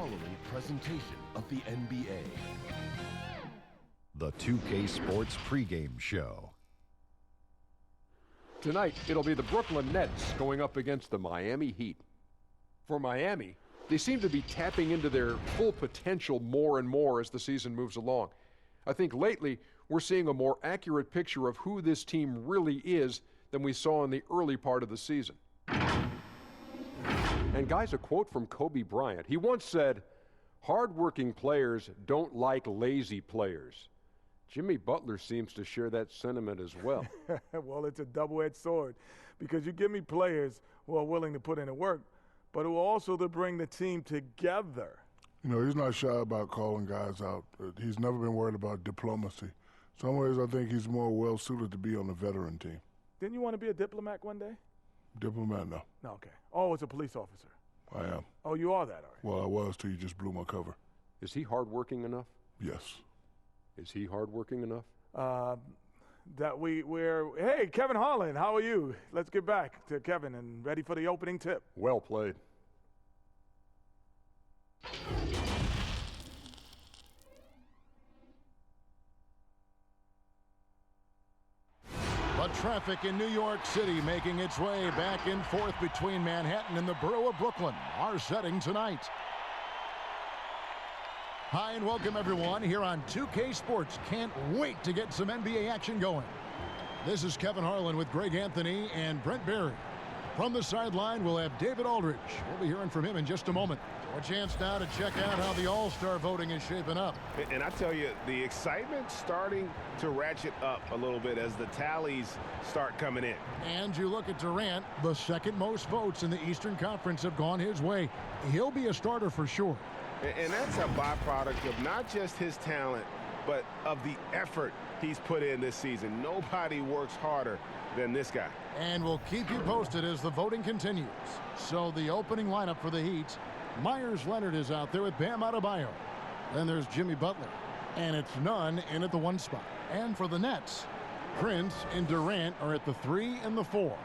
following presentation of the NBA. The 2K Sports pregame show. Tonight, it'll be the Brooklyn Nets going up against the Miami Heat. For Miami, they seem to be tapping into their full potential more and more as the season moves along. I think lately, we're seeing a more accurate picture of who this team really is than we saw in the early part of the season. And guys, a quote from Kobe Bryant. He once said, "Hard-working players don't like lazy players." Jimmy Butler seems to share that sentiment as well. Well, it's a double-edged sword because you give me players who are willing to put in the work, but who are also to bring the team together. You know, he's not shy about calling guys out. He's never been worried about diplomacy. Some ways I think he's more well-suited to be on the veteran team. Didn't you want to be a diplomat one day? Diplomat, no. No, okay. Oh, it's a police officer. I am. Oh, you are that, are you? Well, I was till you just blew my cover. Is he hardworking enough? Yes. Is he hardworking enough? Hey, Kevin Harlan, how are you? Let's get back to Kevin and ready for the opening tip. Well played. The traffic in New York City making its way back and forth between Manhattan and the borough of Brooklyn. Our setting tonight. Hi and welcome everyone here on 2K Sports. Can't wait to get some NBA action going. This is Kevin Harlan with Greg Anthony and Brent Barry. From the sideline, we'll have David Aldridge. We'll be hearing from him in just a moment. A chance now to check out how the All-Star voting is shaping up. And I tell you, the excitement's starting to ratchet up a little bit as the tallies start coming in. And you look at Durant, the second most votes in the Eastern Conference have gone his way. He'll be a starter for sure. And that's a byproduct of not just his talent, but of the effort he's put in this season. Nobody works harder than this guy. And we'll keep you posted as the voting continues. So the opening lineup for the Heat, Myers Leonard is out there with Bam Adebayo. Then there's Jimmy Butler. And it's Nunn in at the 1 spot. And for the Nets, Prince and Durant are at the 3 and the 4.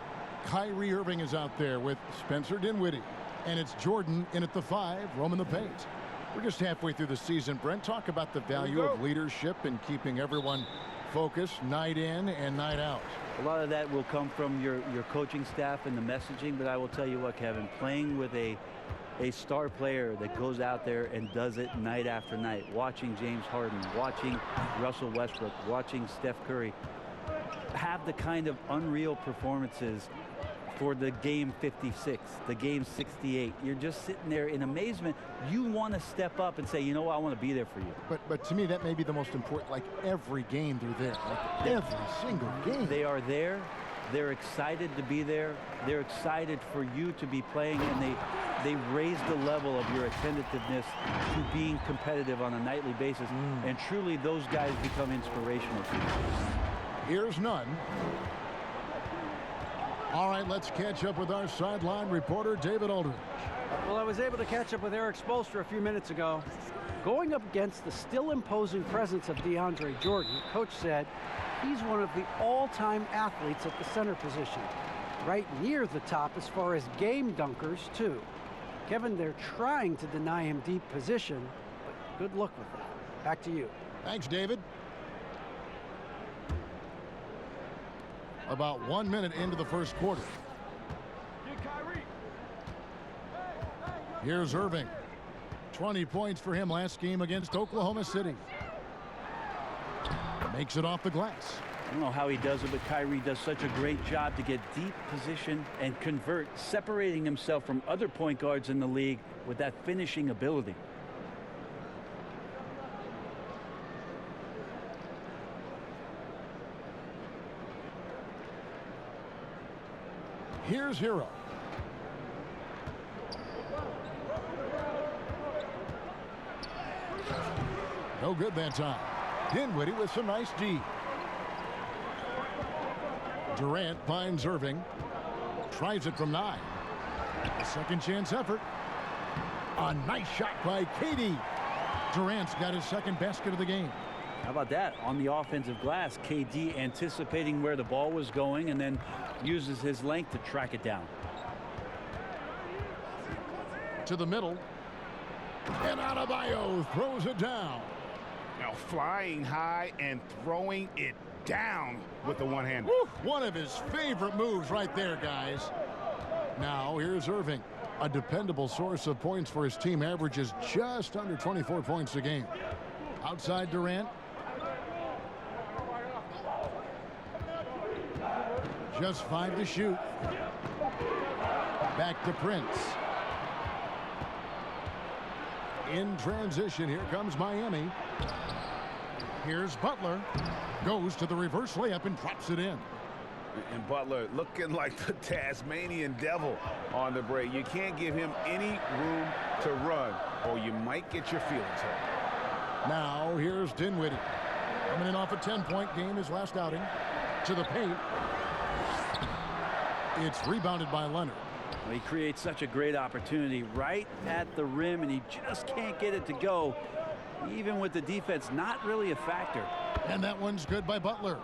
Kyrie Irving is out there with Spencer Dinwiddie. And it's Jordan in at the 5, roaming the paint. We're just halfway through the season. Brent, talk about the value of leadership and keeping everyone focused night in and night out. A lot of that will come from your coaching staff and the messaging, but I will tell you what, Kevin, playing with a star player that goes out there and does it night after night, watching James Harden, watching Russell Westbrook, watching Steph Curry have the kind of unreal performances for the game 56, the game 68. You're just sitting there in amazement. You want to step up and say, you know what, I want to be there for you. But to me, that may be the most important, like every game they're there. Like every single game. They are there. They're excited to be there. They're excited for you to be playing, and they raise the level of your attentiveness to being competitive on a nightly basis. And truly, those guys become inspirational to you. Here's Nunn. All right, let's catch up with our sideline reporter, David Aldridge. Well, I was able to catch up with Eric Spoelstra a few minutes ago. Going up against the still imposing presence of DeAndre Jordan, Coach said he's one of the all-time athletes at the center position. Right near the top as far as game dunkers, too. Kevin, they're trying to deny him deep position, but good luck with that. Back to you. Thanks, David. About 1 minute into the first quarter. Here's Irving. 20 points for him last game against Oklahoma City. Makes it off the glass. I don't know how he does it, but Kyrie does such a great job to get deep position and convert, separating himself from other point guards in the league with that finishing ability. Here's Hero. No good that time. Dinwiddie with some nice D. Durant finds Irving. Tries it from 9. A second chance effort. A nice shot by KD. Durant's got his second basket of the game. How about that? On the offensive glass, KD anticipating where the ball was going and then uses his length to track it down. To the middle. And Adebayo throws it down. Now flying high and throwing it down with the one-hander. One of his favorite moves right there, guys. Now here's Irving. A dependable source of points for his team, averages just under 24 points a game. Outside Durant. Just 5 to shoot. Back to Prince. In transition, here comes Miami. Here's Butler. Goes to the reverse layup and drops it in. And Butler looking like the Tasmanian devil on the break. You can't give him any room to run, or you might get your feelings hurt. Now here's Dinwiddie. Coming in off a 10-point game his last outing. To the paint. It's rebounded by Leonard. Well, he creates such a great opportunity right at the rim, and he just can't get it to go, even with the defense not really a factor. And that one's good by Butler.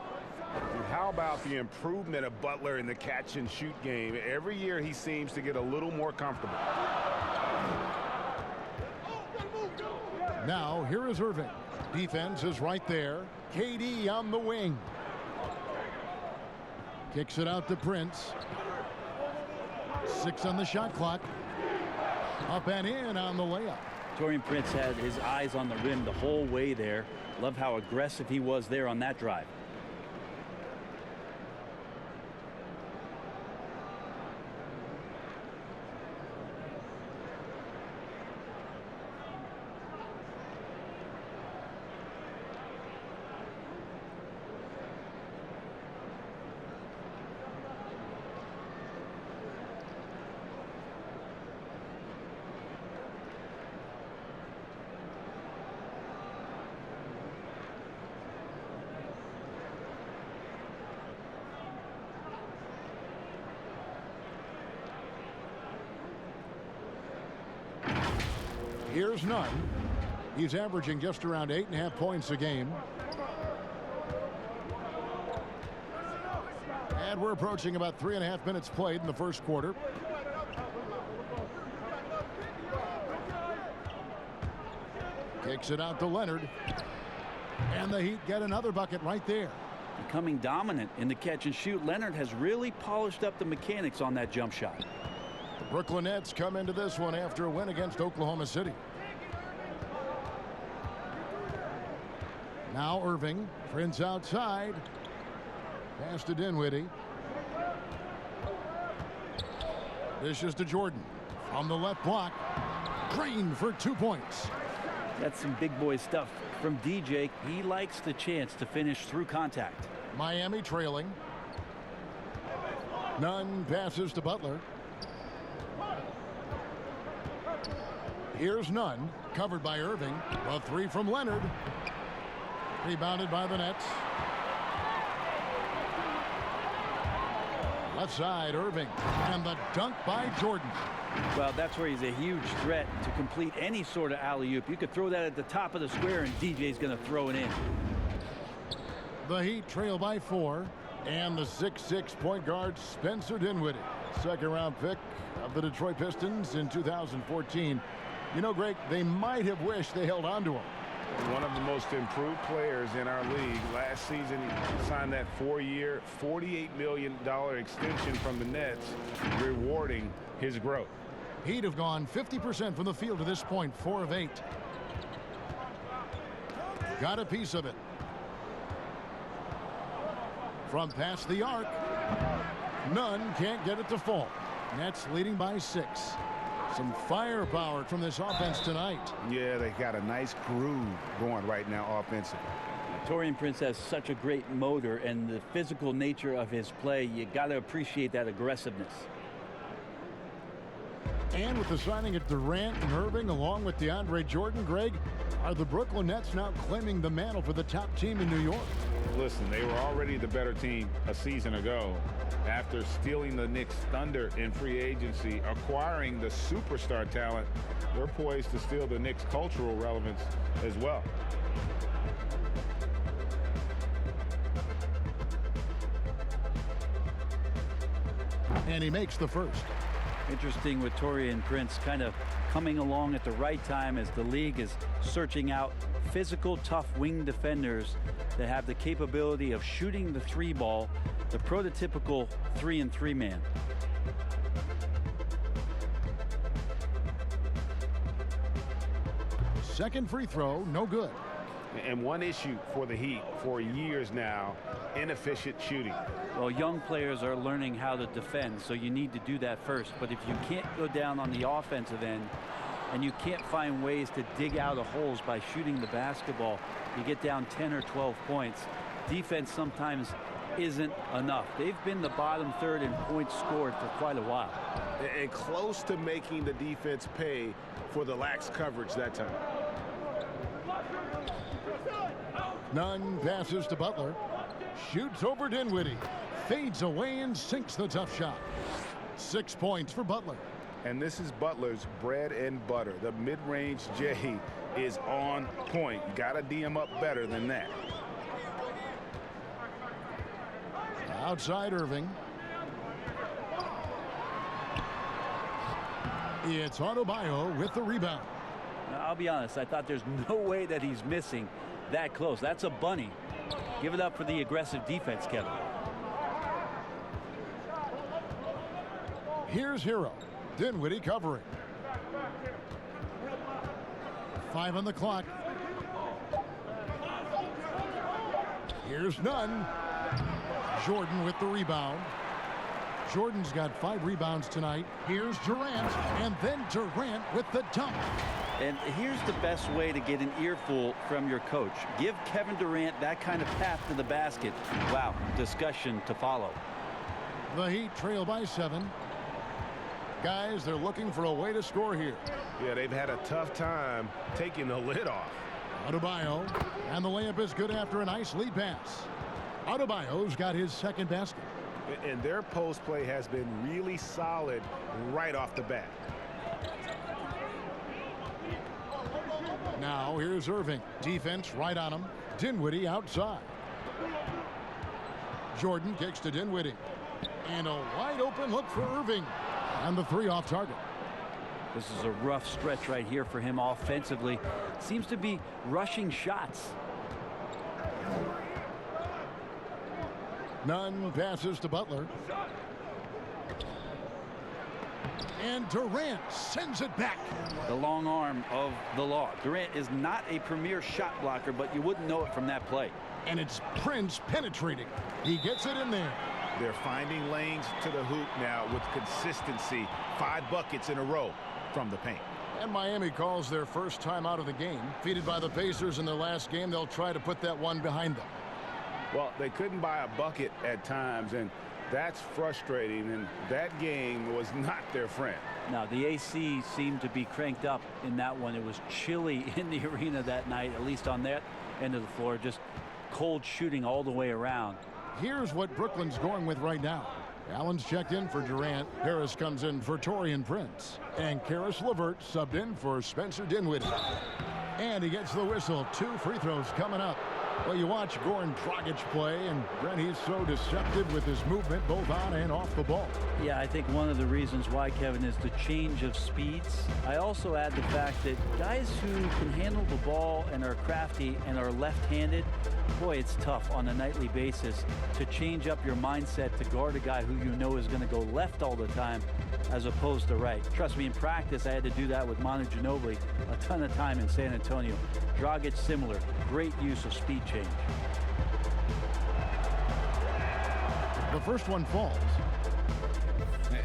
And how about the improvement of Butler in the catch-and-shoot game? Every year he seems to get a little more comfortable. Now here is Irving. Defense is right there. KD on the wing. Kicks it out to Prince. 6 on the shot clock. Up and in on the layup. Taurean Prince had his eyes on the rim the whole way there. Love how aggressive he was there on that drive. Here's Nunn. He's averaging just around 8.5 points a game. And we're approaching about 3.5 minutes played in the first quarter. Kicks it out to Leonard. And the Heat get another bucket right there. Becoming dominant in the catch and shoot, Leonard has really polished up the mechanics on that jump shot. The Brooklyn Nets come into this one after a win against Oklahoma City. Now Irving. Prince outside. Pass to Dinwiddie. This is to Jordan. From the left block. Green for 2 points. That's some big boy stuff from DJ. He likes the chance to finish through contact. Miami trailing. Nunn passes to Butler. Here's Nunn, covered by Irving. A 3 from Leonard. Rebounded by the Nets. Left side, Irving. And the dunk by Jordan. Well, that's where he's a huge threat to complete any sort of alley-oop. You could throw that at the top of the square, and DJ's going to throw it in. The Heat trail by 4. And the 6'6" point guard, Spencer Dinwiddie. Second-round pick of the Detroit Pistons in 2014. You know, Greg, they might have wished they held on to him. One of the most improved players in our league. Last season, he signed that 4-year, $48 million extension from the Nets, rewarding his growth. Heat have gone 50% from the field to this point, 4 of 8. Got a piece of it. From past the arc. Nunn can't get it to fall. Nets leading by 6. Some firepower from this offense tonight. Yeah, they got a nice groove going right now offensively. Taurean Prince has such a great motor, and the physical nature of his play, you got to appreciate that aggressiveness. And with the signing of Durant and Irving along with DeAndre Jordan, Greg, are the Brooklyn Nets now claiming the mantle for the top team in New York? Listen, they were already the better team a season ago. After stealing the Knicks' thunder in free agency, acquiring the superstar talent, they're poised to steal the Knicks' cultural relevance as well. And he makes the first. Interesting with Taurean Prince kind of coming along at the right time as the league is searching out physical, tough wing defenders that have the capability of shooting the 3-ball, the prototypical 3-and-3 man. Second free throw, no good. And one issue for the Heat for years now, inefficient shooting. Well, young players are learning how to defend, so you need to do that first. But if you can't go down on the offensive end and you can't find ways to dig out of holes by shooting the basketball, you get down 10 or 12 points. Defense sometimes isn't enough. They've been the bottom third in points scored for quite a while. And close to making the defense pay for the lax coverage that time. Nunn passes to Butler. Shoots over Dinwiddie. Fades away and sinks the tough shot. 6 points for Butler. And this is Butler's bread and butter. The mid-range J is on point. Got to D him up better than that. Outside Irving. It's Adebayo with the rebound. Now, I'll be honest, I thought there's no way that he's missing that close. That's a bunny. Give it up for the aggressive defense, Kevin. Here's Hero. Dinwiddie covering. 5 on the clock. Here's Nunn. Jordan with the rebound. Jordan's got 5 rebounds tonight. Here's Durant, and then Durant with the dunk. And here's the best way to get an earful from your coach. Give Kevin Durant that kind of path to the basket. Wow, discussion to follow. The Heat trail by 7. Guys, they're looking for a way to score here. Yeah, they've had a tough time taking the lid off. Adebayo, and the layup is good after a nice lead pass. Adebayo's got his second basket. And their post play has been really solid right off the bat. Now here's Irving. Defense right on him. Dinwiddie outside. Jordan kicks to Dinwiddie. And a wide open look for Irving. And the 3 off target. This is a rough stretch right here for him offensively. Seems to be rushing shots. Nunn passes to Butler. And Durant sends it back. The long arm of the law. Durant is not a premier shot blocker, but you wouldn't know it from that play. And it's Prince penetrating. He gets it in there. They're finding lanes to the hoop now with consistency. 5 buckets in a row from the paint. And Miami calls their first time out of the game. Defeated by the Pacers in their last game, they'll try to put that one behind them. Well, they couldn't buy a bucket at times, and that's frustrating, and that game was not their friend. Now, the AC seemed to be cranked up in that one. It was chilly in the arena that night, at least on that end of the floor. Just cold shooting all the way around. Here's what Brooklyn's going with right now. Allen's checked in for Durant. Harris comes in for Taurean Prince. And Karis LeVert subbed in for Spencer Dinwiddie. And he gets the whistle. 2 free throws coming up. Well, you watch Goran Dragic play, and Brent, he's so deceptive with his movement both on and off the ball. Yeah, I think one of the reasons why, Kevin, is the change of speeds. I also add the fact that guys who can handle the ball and are crafty and are left-handed, boy, it's tough on a nightly basis to change up your mindset to guard a guy who you know is going to go left all the time as opposed to right. Trust me, in practice, I had to do that with Manu Ginobili a ton of time in San Antonio. Dragic, similar. Great use of speed change. The first one falls.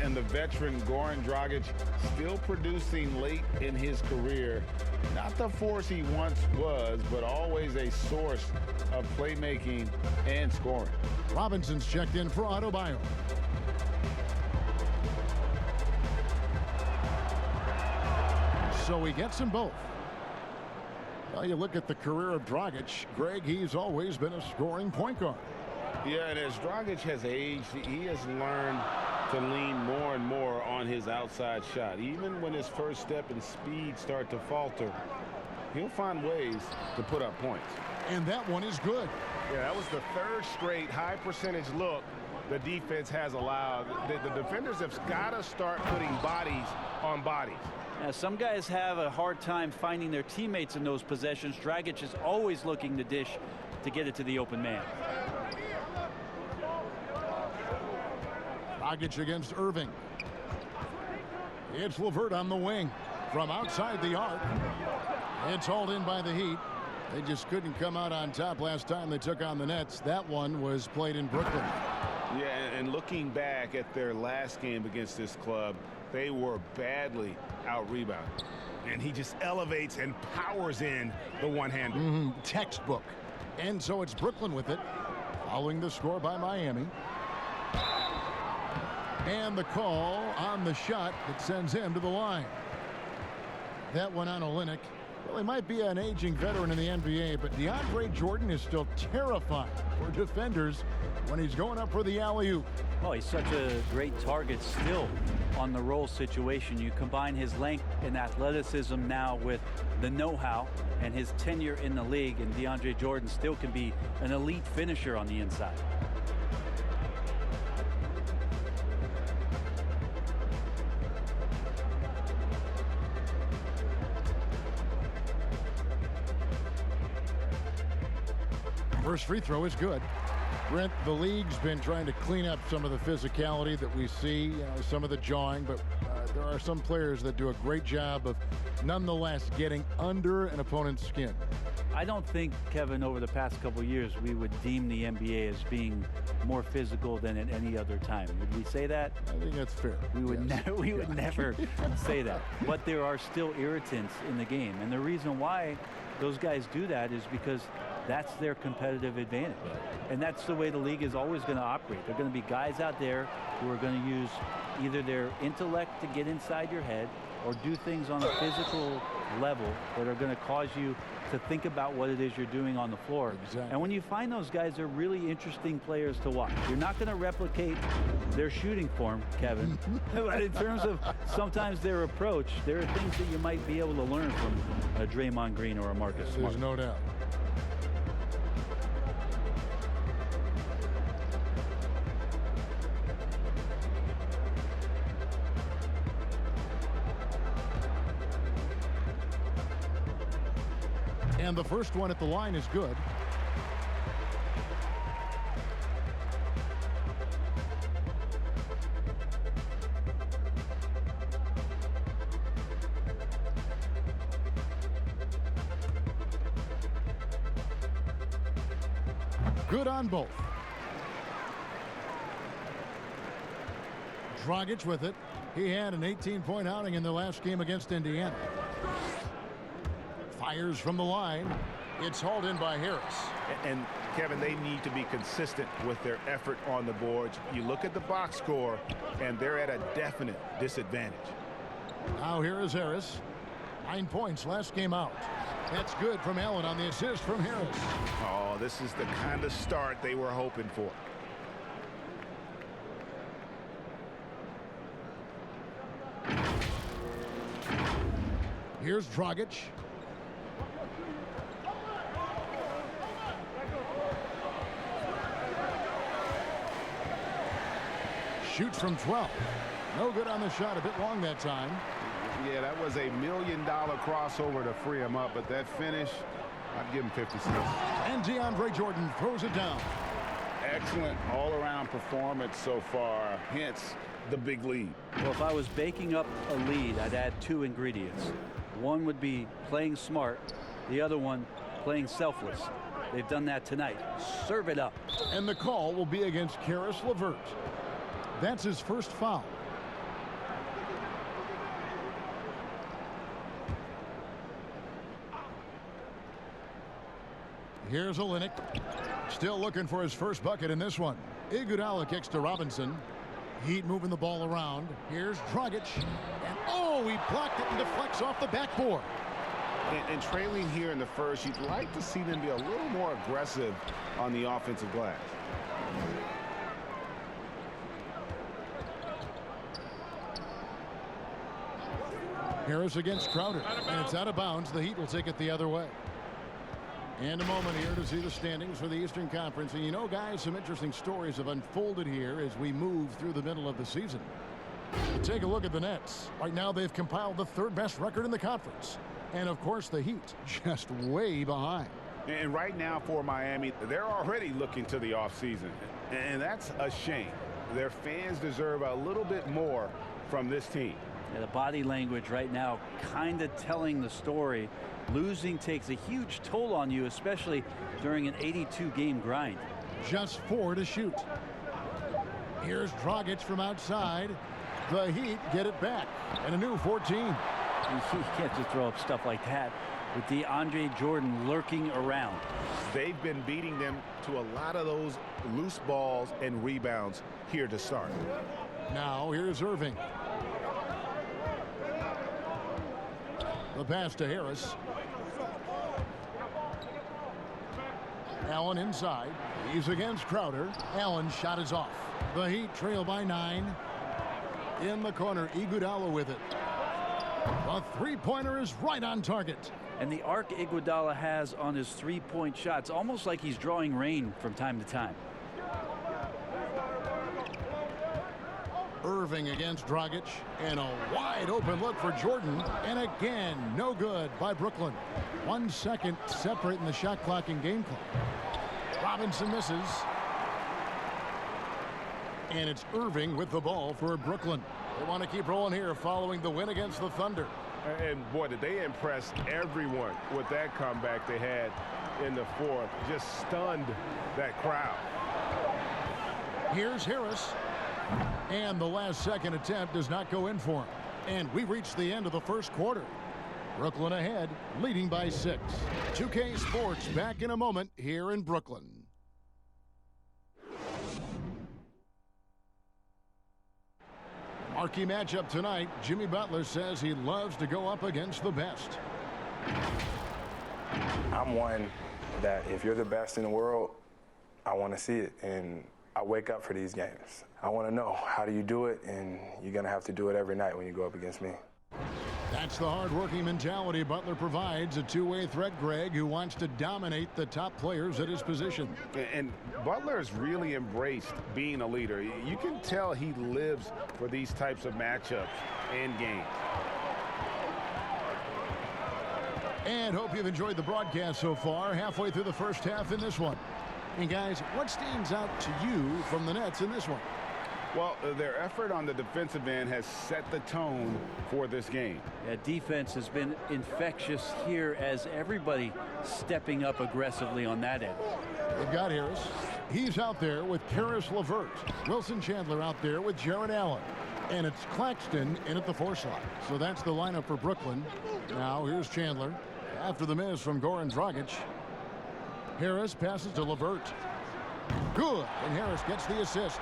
And the veteran Goran Dragic still producing late in his career. Not the force he once was, but always a source of playmaking and scoring. Robinson's checked in for Adebayo. So he gets them both. Well, you look at the career of Dragic, Greg, he's always been a scoring point guard. Yeah, and as Dragic has aged, he has learned to lean more and more on his outside shot. Even when his first step and speed start to falter, he'll find ways to put up points. And that one is good. Yeah, that was the 3rd straight high percentage look the defense has allowed. The defenders have got to start putting bodies on bodies. Now, some guys have a hard time finding their teammates in those possessions. Dragic is always looking to dish to get it to the open man. Dragic against Irving. It's LeVert on the wing from outside the arc. It's hauled in by the Heat. They just couldn't come out on top last time they took on the Nets. That one was played in Brooklyn. Yeah, and looking back at their last game against this club, they were badly out-rebounded. And he just elevates and powers in the one-hander. Textbook. And so it's Brooklyn with it, following the score by Miami. And the call on the shot that sends him to the line. That one on Olynyk. Well, he might be an aging veteran in the NBA, but DeAndre Jordan is still terrifying for defenders when he's going up for the alley-oop. Well, he's such a great target still on the roll situation. You combine his length and athleticism now with the know-how and his tenure in the league, and DeAndre Jordan still can be an elite finisher on the inside. First free throw is good. Brent, the league's been trying to clean up some of the physicality that we see, some of the jawing, but there are some players that do a great job of nonetheless getting under an opponent's skin. I don't think, Kevin, over the past couple of years, we would deem the NBA as being more physical than at any other time. Would we say that? I think that's fair. We would, would never say that. But there are still irritants in the game. And the reason why those guys do that is because that's their competitive advantage. And that's the way the league is always going to operate. There are going to be guys out there who are going to use either their intellect to get inside your head or do things on a physical level that are going to cause you to think about what it is you're doing on the floor. Exactly. And when you find those guys, they're really interesting players to watch. You're not going to replicate their shooting form, Kevin. But in terms of sometimes their approach, there are things that you might be able to learn from a Draymond Green or a Marcus Smart. There's no doubt. And the first one at the line is good. Good on both. Dragic with it. He had an 18-point outing in the last game against Indiana. Fires from the line. It's hauled in by Harris. And Kevin, they need to be consistent with their effort on the boards. You look at the box score, and they're at a definite disadvantage. Now here is Harris. 9 points last game out. That's good from Allen on the assist from Harris. Oh, this is the kind of start they were hoping for. Here's Dragic. Shoots from 12. No good on the shot. A bit long that time. Yeah, that was $1 million crossover to free him up, but that finish, I'd give him 56. And DeAndre Jordan throws it down. Excellent all-around performance so far, hence the big lead. Well, if I was baking up a lead, I'd add 2 ingredients. One would be playing smart. The other one, playing selfless. They've done that tonight. Serve it up. And the call will be against Caris LeVert. That's his first foul. Here's Olynyk. Still looking for his first bucket in this one. Iguodala kicks to Robinson. Heat moving the ball around. Here's Dragic. And oh, he blocked it and deflects off the backboard. And trailing here in the first, you'd like to see them be a little more aggressive on the offensive glass. Harris against Crowder, and it's out of bounds. The Heat will take it the other way. And a moment here to see the standings for the Eastern Conference. And you know, guys, some interesting stories have unfolded here as we move through the middle of the season. Take a look at the Nets. Right now, they've compiled the third best record in the conference. And, of course, the Heat just way behind. And right now for Miami, they're already looking to the offseason. And that's a shame. Their fans deserve a little bit more from this team. Yeah, the body language right now kind of telling the story. Losing takes a huge toll on you, especially during an 82-game grind. Just 4 to shoot. Here's Dragic from outside. The Heat get it back. And a new 14. You can't just throw up stuff like that with DeAndre Jordan lurking around. They've been beating them to a lot of those loose balls and rebounds here to start. Now here's Irving. The pass to Harris. Allen inside. He's against Crowder. Allen's shot is off. The Heat trail by 9. In the corner, Iguodala with it. The three-pointer is right on target. And the arc Iguodala has on his three-point shots, almost like he's drawing rain from time to time. Irving against Dragic, and a wide open look for Jordan, and again no good by Brooklyn. 1 second separating the shot clock and game clock. Robinson misses, and it's Irving with the ball for Brooklyn. They want to keep rolling here following the win against the Thunder. And boy, did they impress everyone with that comeback they had in the fourth. Just stunned that crowd. Here's Harris. And the last second attempt does not go in for him. And we reached the end of the first quarter. Brooklyn ahead, leading by 6. 2K Sports back in a moment here in Brooklyn. Marquee matchup tonight. Jimmy Butler says he loves to go up against the best. I'm one that if you're the best in the world, I want to see it. And I wake up for these games. I want to know, how do you do it? And you're going to have to do it every night when you go up against me. That's the hard-working mentality Butler provides. A two-way threat, Greg, who wants to dominate the top players at his position. And Butler's really embraced being a leader. You can tell he lives for these types of matchups and games. And hope you've enjoyed the broadcast so far. Halfway through the first half in this one. And guys, what stands out to you from the Nets in this one? Well, their effort on the defensive end has set the tone for this game. Yeah, defense has been infectious here as everybody stepping up aggressively on that end. They've got Harris. He's out there with Karis LeVert. Wilson Chandler out there with Jared Allen. And it's Claxton in at the 4 slot. So that's the lineup for Brooklyn. Now here's Chandler. After the miss from Goran Dragic. Harris passes to LeVert. Good, and Harris gets the assist.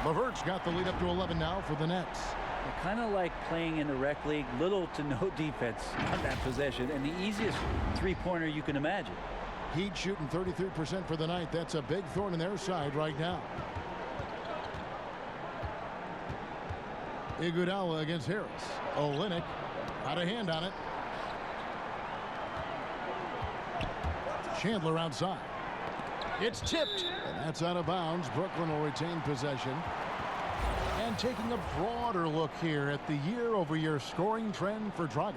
LeVert's got the lead up to 11 now for the Nets. Kind of like playing in the rec league, little to no defense on that possession, and the easiest three-pointer you can imagine. Heat shooting 33% for the night. That's a big thorn in their side right now. Iguodala against Harris. Olynyk out of hand on it. Chandler outside. It's tipped, and that's out of bounds. Brooklyn will retain possession. And taking a broader look here at the year-over-year scoring trend for Dragic.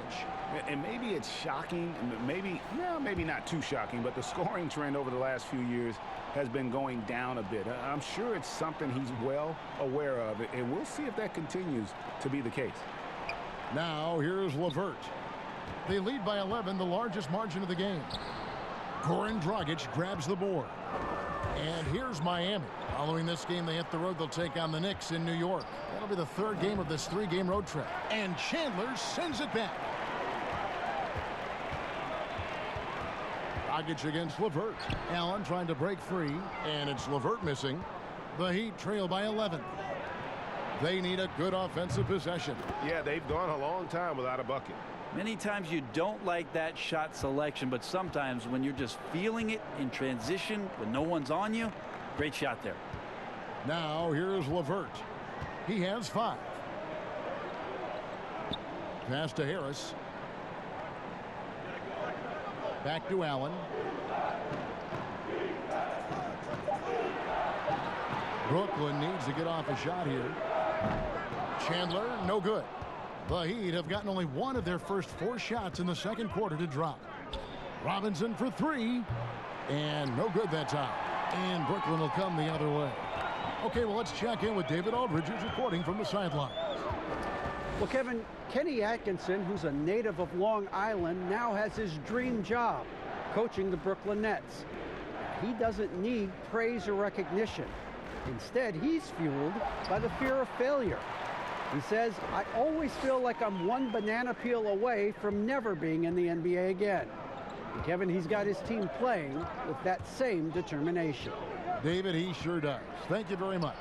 And maybe it's shocking, maybe not too shocking, but the scoring trend over the last few years has been going down a bit. I'm sure it's something he's well aware of, and we'll see if that continues to be the case. Now here's LeVert. They lead by 11, the largest margin of the game. Goran Dragic grabs the board. And here's Miami. Following this game, they hit the road. They'll take on the Knicks in New York. That'll be the 3rd game of this 3-game road trip. And Chandler sends it back. Dragic against LeVert. Allen trying to break free, and it's LeVert missing. The Heat trail by 11. They need a good offensive possession. Yeah, they've gone a long time without a bucket. Many times you don't like that shot selection, but sometimes when you're just feeling it in transition when no one's on you, great shot there. Now here's LeVert. He has 5. Pass to Harris. Back to Allen. Brooklyn needs to get off a shot here. Chandler, no good. The Heat have gotten only one of their first 4 shots in the second quarter to drop. Robinson for 3, and no good that time. And Brooklyn will come the other way. Okay, well, let's check in with David Aldridge, who's reporting from the sideline. Well, Kevin, Kenny Atkinson, who's a native of Long Island, now has his dream job, coaching the Brooklyn Nets. He doesn't need praise or recognition. Instead, he's fueled by the fear of failure. He says, I always feel like I'm one banana peel away from never being in the NBA again. And Kevin, he's got his team playing with that same determination. David, he sure does. Thank you very much.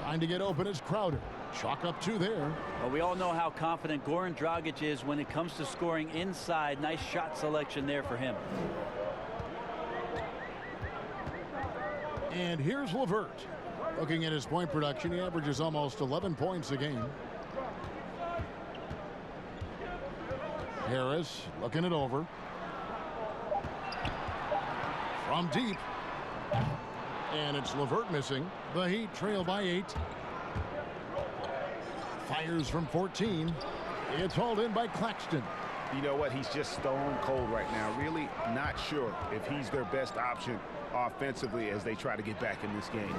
Trying to get open is Crowder. Chalk up 2 there. Well, we all know how confident Goran Dragic is when it comes to scoring inside. Nice shot selection there for him. And here's LeVert. Looking at his point production, he averages almost 11 points a game. Harris looking it over. From deep. And it's LeVert missing. The Heat trail by 8. Fires from 14. It's hauled in by Claxton. You know what? He's just stone cold right now. Really not sure if he's their best option offensively as they try to get back in this game.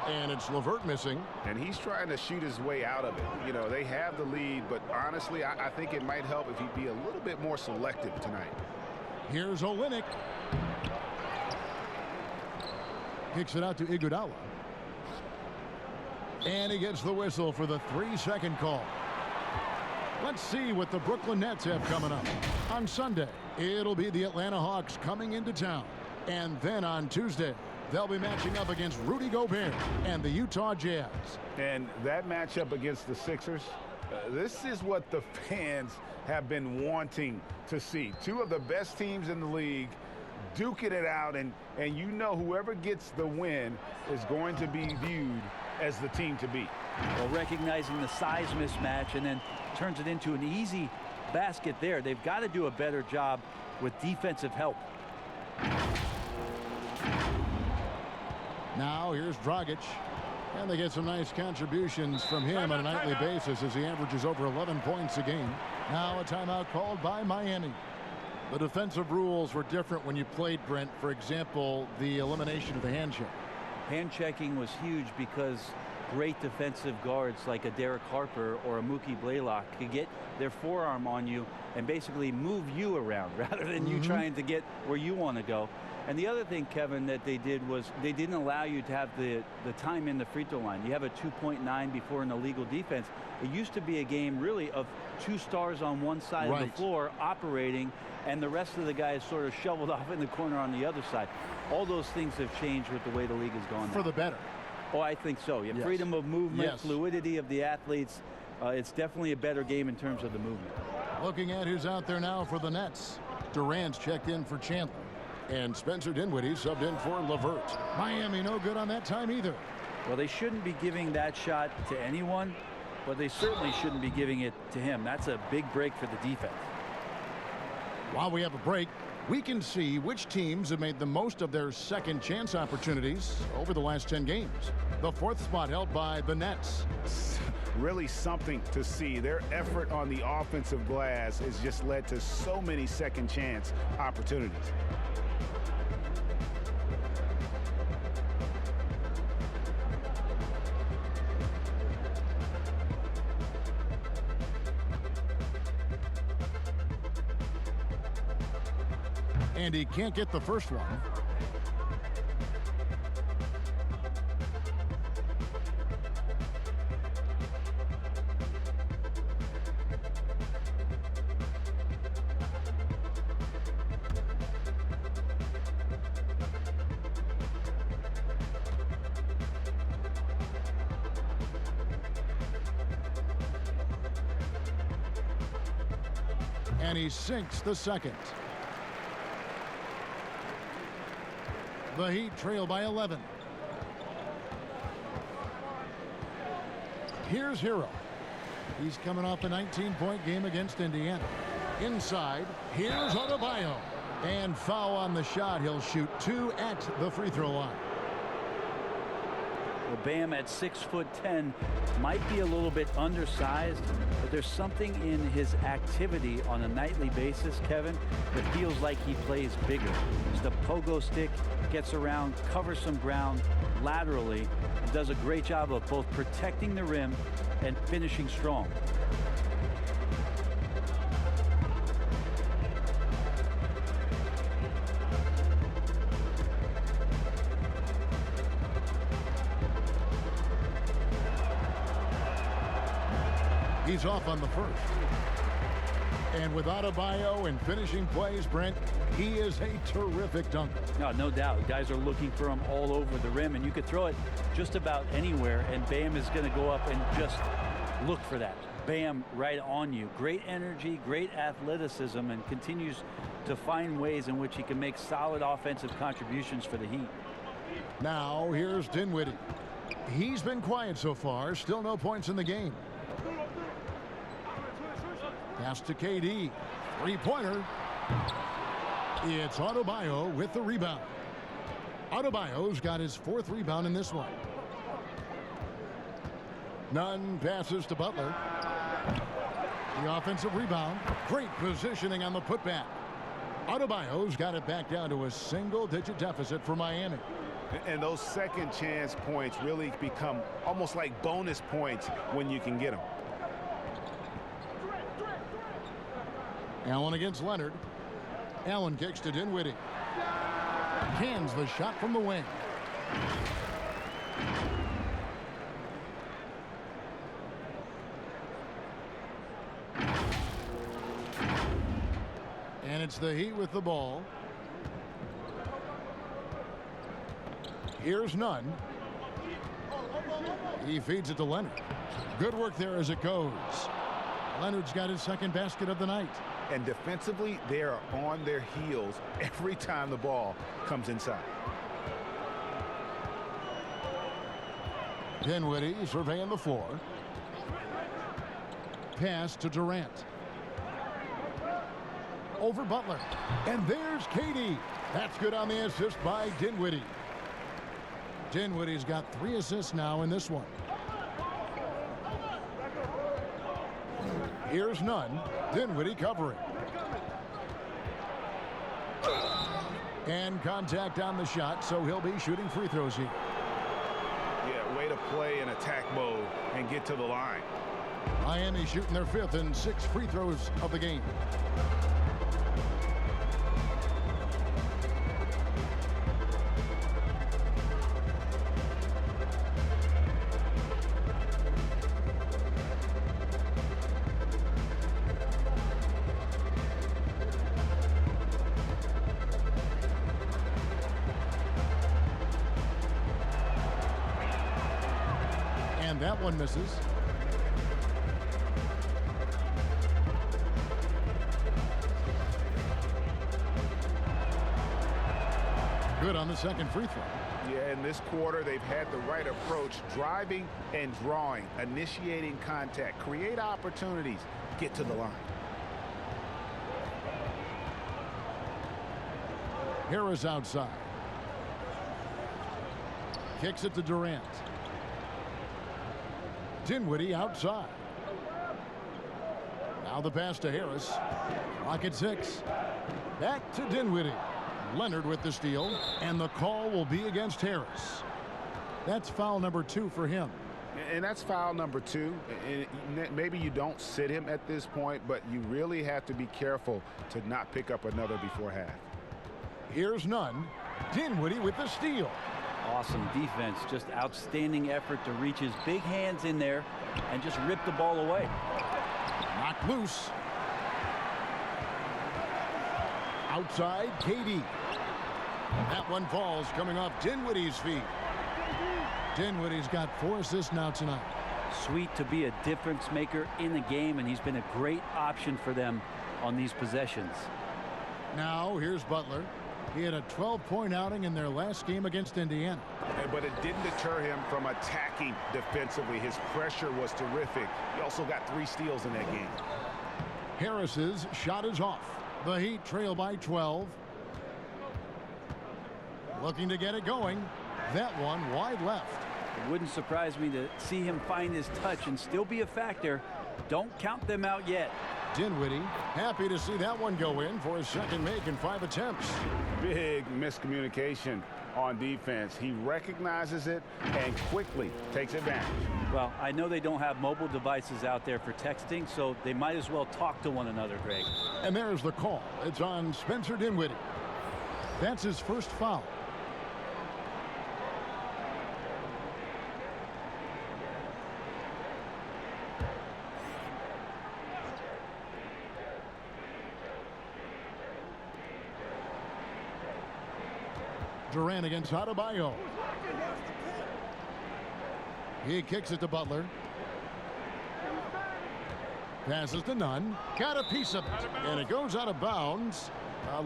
And it's LeVert missing. And he's trying to shoot his way out of it. You know, they have the lead, but honestly, I think it might help if he'd be a little bit more selective tonight. Here's Olynyk. Kicks it out to Iguodala. And he gets the whistle for the 3-second call. Let's see what the Brooklyn Nets have coming up. On Sunday, it'll be the Atlanta Hawks coming into town. And then on Tuesday, they'll be matching up against Rudy Gobert and the Utah Jazz. And that matchup against the Sixers, this is what the fans have been wanting to see. 2 of the best teams in the league duking it out, and you know whoever gets the win is going to be viewed as the team to beat. Well, recognizing the size mismatch and then turns it into an easy basket there. They've got to do a better job with defensive help. Now here's Dragic. And they get some nice contributions from him on a nightly basis as he averages over 11 points a game. Now a timeout called by Miami. The defensive rules were different when you played, Brent. For example, the elimination of the hand check. Hand checking was huge because great defensive guards like a Derek Harper or a Mookie Blaylock could get their forearm on you and basically move you around rather than you trying to get where you want to go. And the other thing, Kevin, that they did was they didn't allow you to have the time in the free throw line. You have a 2.9 before an illegal defense. It used to be a game really of 2 stars on one side of the floor operating, and the rest of the guys sort of shoveled off in the corner on the other side. All those things have changed with the way the league has gone now. For the better. Oh, I think so. Yeah, freedom of movement, fluidity of the athletes. It's definitely a better game in terms of the movement. Looking at who's out there now for the Nets. Durant's checked in for Chandler. And Spencer Dinwiddie subbed in for LeVert. Miami no good on that time either. Well, they shouldn't be giving that shot to anyone, but they certainly shouldn't be giving it to him. That's a big break for the defense. While we have a break, we can see which teams have made the most of their second chance opportunities over the last 10 games. The 4th spot held by the Nets. Really something to see. Their effort on the offensive glass has just led to so many second chance opportunities. And he can't get the first one. And he sinks the second. The Heat trail by 11. Here's Hero. He's coming off a 19-point game against Indiana. Inside, here's Adebayo. And foul on the shot. He'll shoot 2 at the free throw line. Well, Bam at 6'10" might be a little bit undersized, but there's something in his activity on a nightly basis, Kevin, that feels like he plays bigger. The pogo stick gets around, covers some ground laterally, and does a great job of both protecting the rim and finishing strong. He's off on the first. And with Adebayo and finishing plays, Brent, he is a terrific dunker. No doubt. Guys are looking for him all over the rim, and you could throw it just about anywhere, and Bam is going to go up and just look for that. Bam right on you. Great energy, great athleticism, and continues to find ways in which he can make solid offensive contributions for the Heat. Now here's Dinwiddie. He's been quiet so far. Still no points in the game. Pass to KD. Three-pointer. It's Adebayo with the rebound. Adebayo's got his 4th rebound in this one. Nunn passes to Butler. The offensive rebound. Great positioning on the putback. Adebayo's got it back down to a single-digit deficit for Miami. And those second chance points really become almost like bonus points when you can get them. Allen against Leonard. Allen kicks to Dinwiddie. Cans the shot from the wing. And it's the Heat with the ball. Here's Nunn. He feeds it to Leonard. Good work there as it goes. Leonard's got his 2nd basket of the night. And defensively, they are on their heels every time the ball comes inside. Dinwiddie surveying the floor. Pass to Durant. Over Butler. And there's KD. That's good on the assist by Dinwiddie. Dinwiddie's got 3 assists now in this one. Here's Nunn. Dinwiddie covering. And contact on the shot, so he'll be shooting free throws here. Yeah, way to play in attack mode and get to the line. Miami shooting their 5th and 6th free throws of the game. That one misses. Good on the 2nd free throw. Yeah, in this quarter, they've had the right approach, driving and drawing, initiating contact, create opportunities, get to the line. Harris outside. Kicks it to Durant. Dinwiddie outside. Now the pass to Harris. Clock at 6. Back to Dinwiddie. Leonard with the steal, and the call will be against Harris. That's foul number 2 for him. And that's foul number 2. And maybe you don't sit him at this point, but you really have to be careful to not pick up another before half. Here's Nunn. Dinwiddie with the steal. Awesome defense. Just outstanding effort to reach his big hands in there and just rip the ball away. Knocked loose. Outside, KD. That one falls, coming off Dinwiddie's feet. Dinwiddie's got 4 assists now tonight. Sweet to be a difference maker in the game, and he's been a great option for them on these possessions. Now here's Butler. He had a 12-point outing in their last game against Indiana. But it didn't deter him from attacking defensively. His pressure was terrific. He also got 3 steals in that game. Harris's shot is off. The Heat trail by 12. Looking to get it going. That one wide left. It wouldn't surprise me to see him find his touch and still be a factor. Don't count them out yet. Dinwiddie happy to see that one go in for his second make in 5 attempts. Big miscommunication on defense. He recognizes it and quickly takes advantage. Well, I know they don't have mobile devices out there for texting, so they might as well talk to one another, Greg. And there's the call. It's on Spencer Dinwiddie. That's his first foul. Durant against Adebayo. He kicks it to Butler. Passes to Nunn. Got a piece of it. And it goes out of bounds.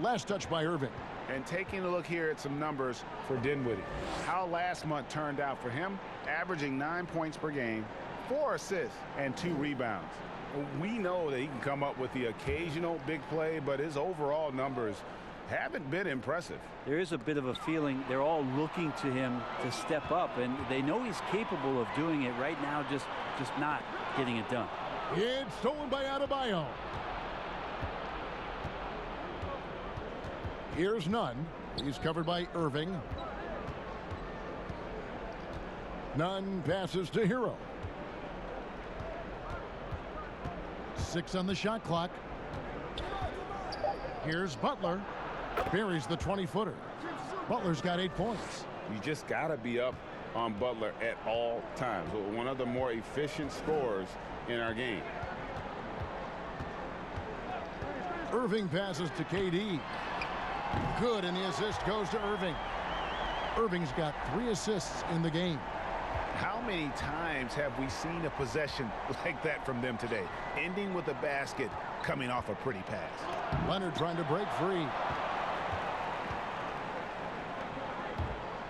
Last touch by Irving. And taking a look here at some numbers for Dinwiddie. How last month turned out for him, averaging 9 points per game, 4 assists, and 2 rebounds. We know that he can come up with the occasional big play, but his overall numbers haven't been impressive. There is a bit of a feeling they're all looking to him to step up, and they know he's capable of doing it right now, just not getting it done. It's stolen by Adebayo. Here's Nunn. He's covered by Irving. Nunn passes to Hero. 6 on the shot clock. Here's Butler. Buries the 20-footer. Butler's got 8 points. You just got to be up on Butler at all times. One of the more efficient scorers in our game. Irving passes to KD. Good, and the assist goes to Irving. Irving's got 3 assists in the game. How many times have we seen a possession like that from them today, ending with a basket coming off a pretty pass? Leonard trying to break free.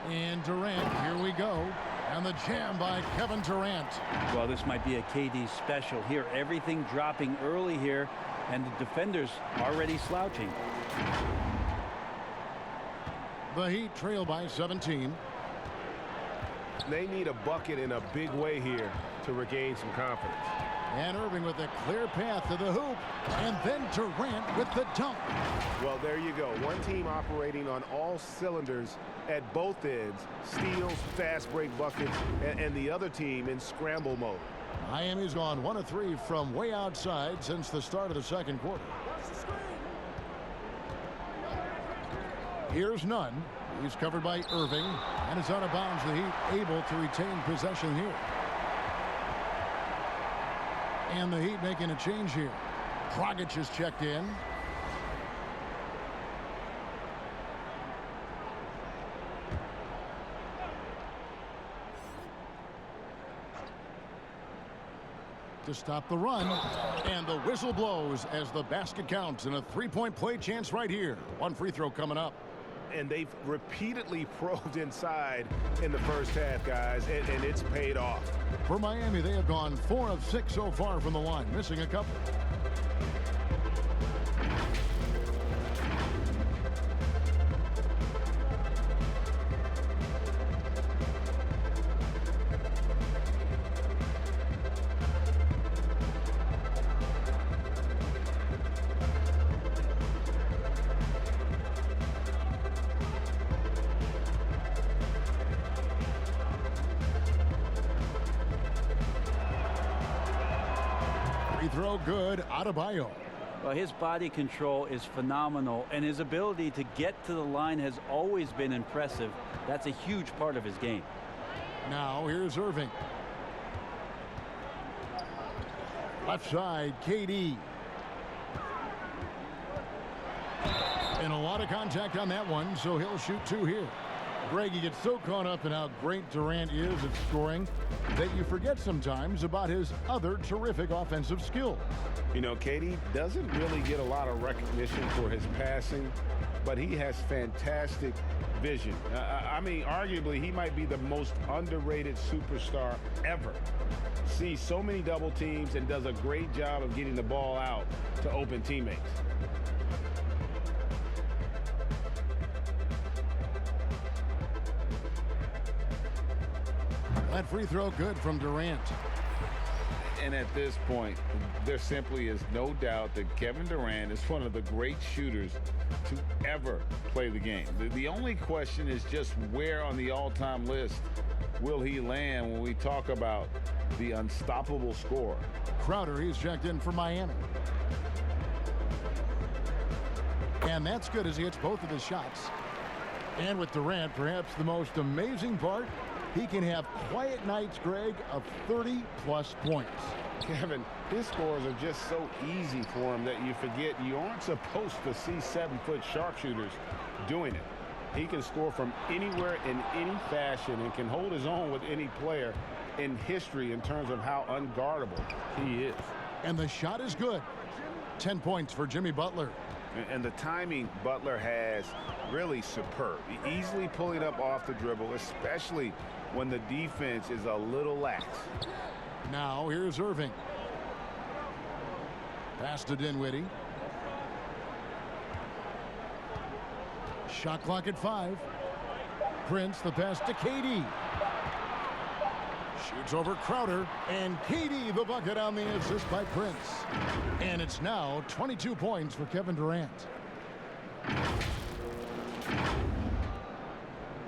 And Durant, here we go. And the jam by Kevin Durant. Well, this might be a KD special here. Everything dropping early here, and the defenders already slouching. The Heat trail by 17. They need a bucket in a big way here to regain some confidence. And Irving with a clear path to the hoop. And then Durant with the dunk. Well, there you go. One team operating on all cylinders at both ends. Steals, fast break buckets, and the other team in scramble mode. Miami's gone 1 of 3 from way outside since the start of the second quarter. Here's Nunn. He's covered by Irving. And it's out of bounds. The Heat able to retain possession here. And the Heat making a change here. Dragic is checked in. To stop the run. And the whistle blows as the basket counts, and a 3-point play chance right here. 1 free throw coming up. And they've repeatedly probed inside in the first half, guys, and it's paid off. For Miami, they have gone 4 of 6 so far from the line, missing a couple. Throw good, Adebayo. Well, his body control is phenomenal, and his ability to get to the line has always been impressive. That's a huge part of his game. Now here's Irving. Left side, KD. And a lot of contact on that one, so he'll shoot 2 here. Greg, you get so caught up in how great Durant is at scoring that you forget sometimes about his other terrific offensive skills. You know, KD doesn't really get a lot of recognition for his passing, but he has fantastic vision. I mean, arguably, he might be the most underrated superstar ever. Sees so many double teams and does a great job of getting the ball out to open teammates. That free throw good from Durant. And at this point, there simply is no doubt that Kevin Durant is one of the great shooters to ever play the game. The only question is just where on the all-time list will he land when we talk about the unstoppable scorer. Crowder, he's checked in for Miami. And that's good as he hits both of his shots. And with Durant, perhaps the most amazing part, he can have quiet nights, Greg, of 30-plus points. Kevin, his scores are just so easy for him that you forget you aren't supposed to see 7-foot sharpshooters doing it. He can score from anywhere in any fashion and can hold his own with any player in history in terms of how unguardable he is. And the shot is good. 10 points for Jimmy Butler. And the timing Butler has really superb. Easily pulling up off the dribble, especially when the defense is a little lax. Now here's Irving. Pass to Dinwiddie. Shot clock at 5. Prince, the pass to KD. Shoots over Crowder, and KD the bucket on the assist by Prince. And it's now 22 points for Kevin Durant.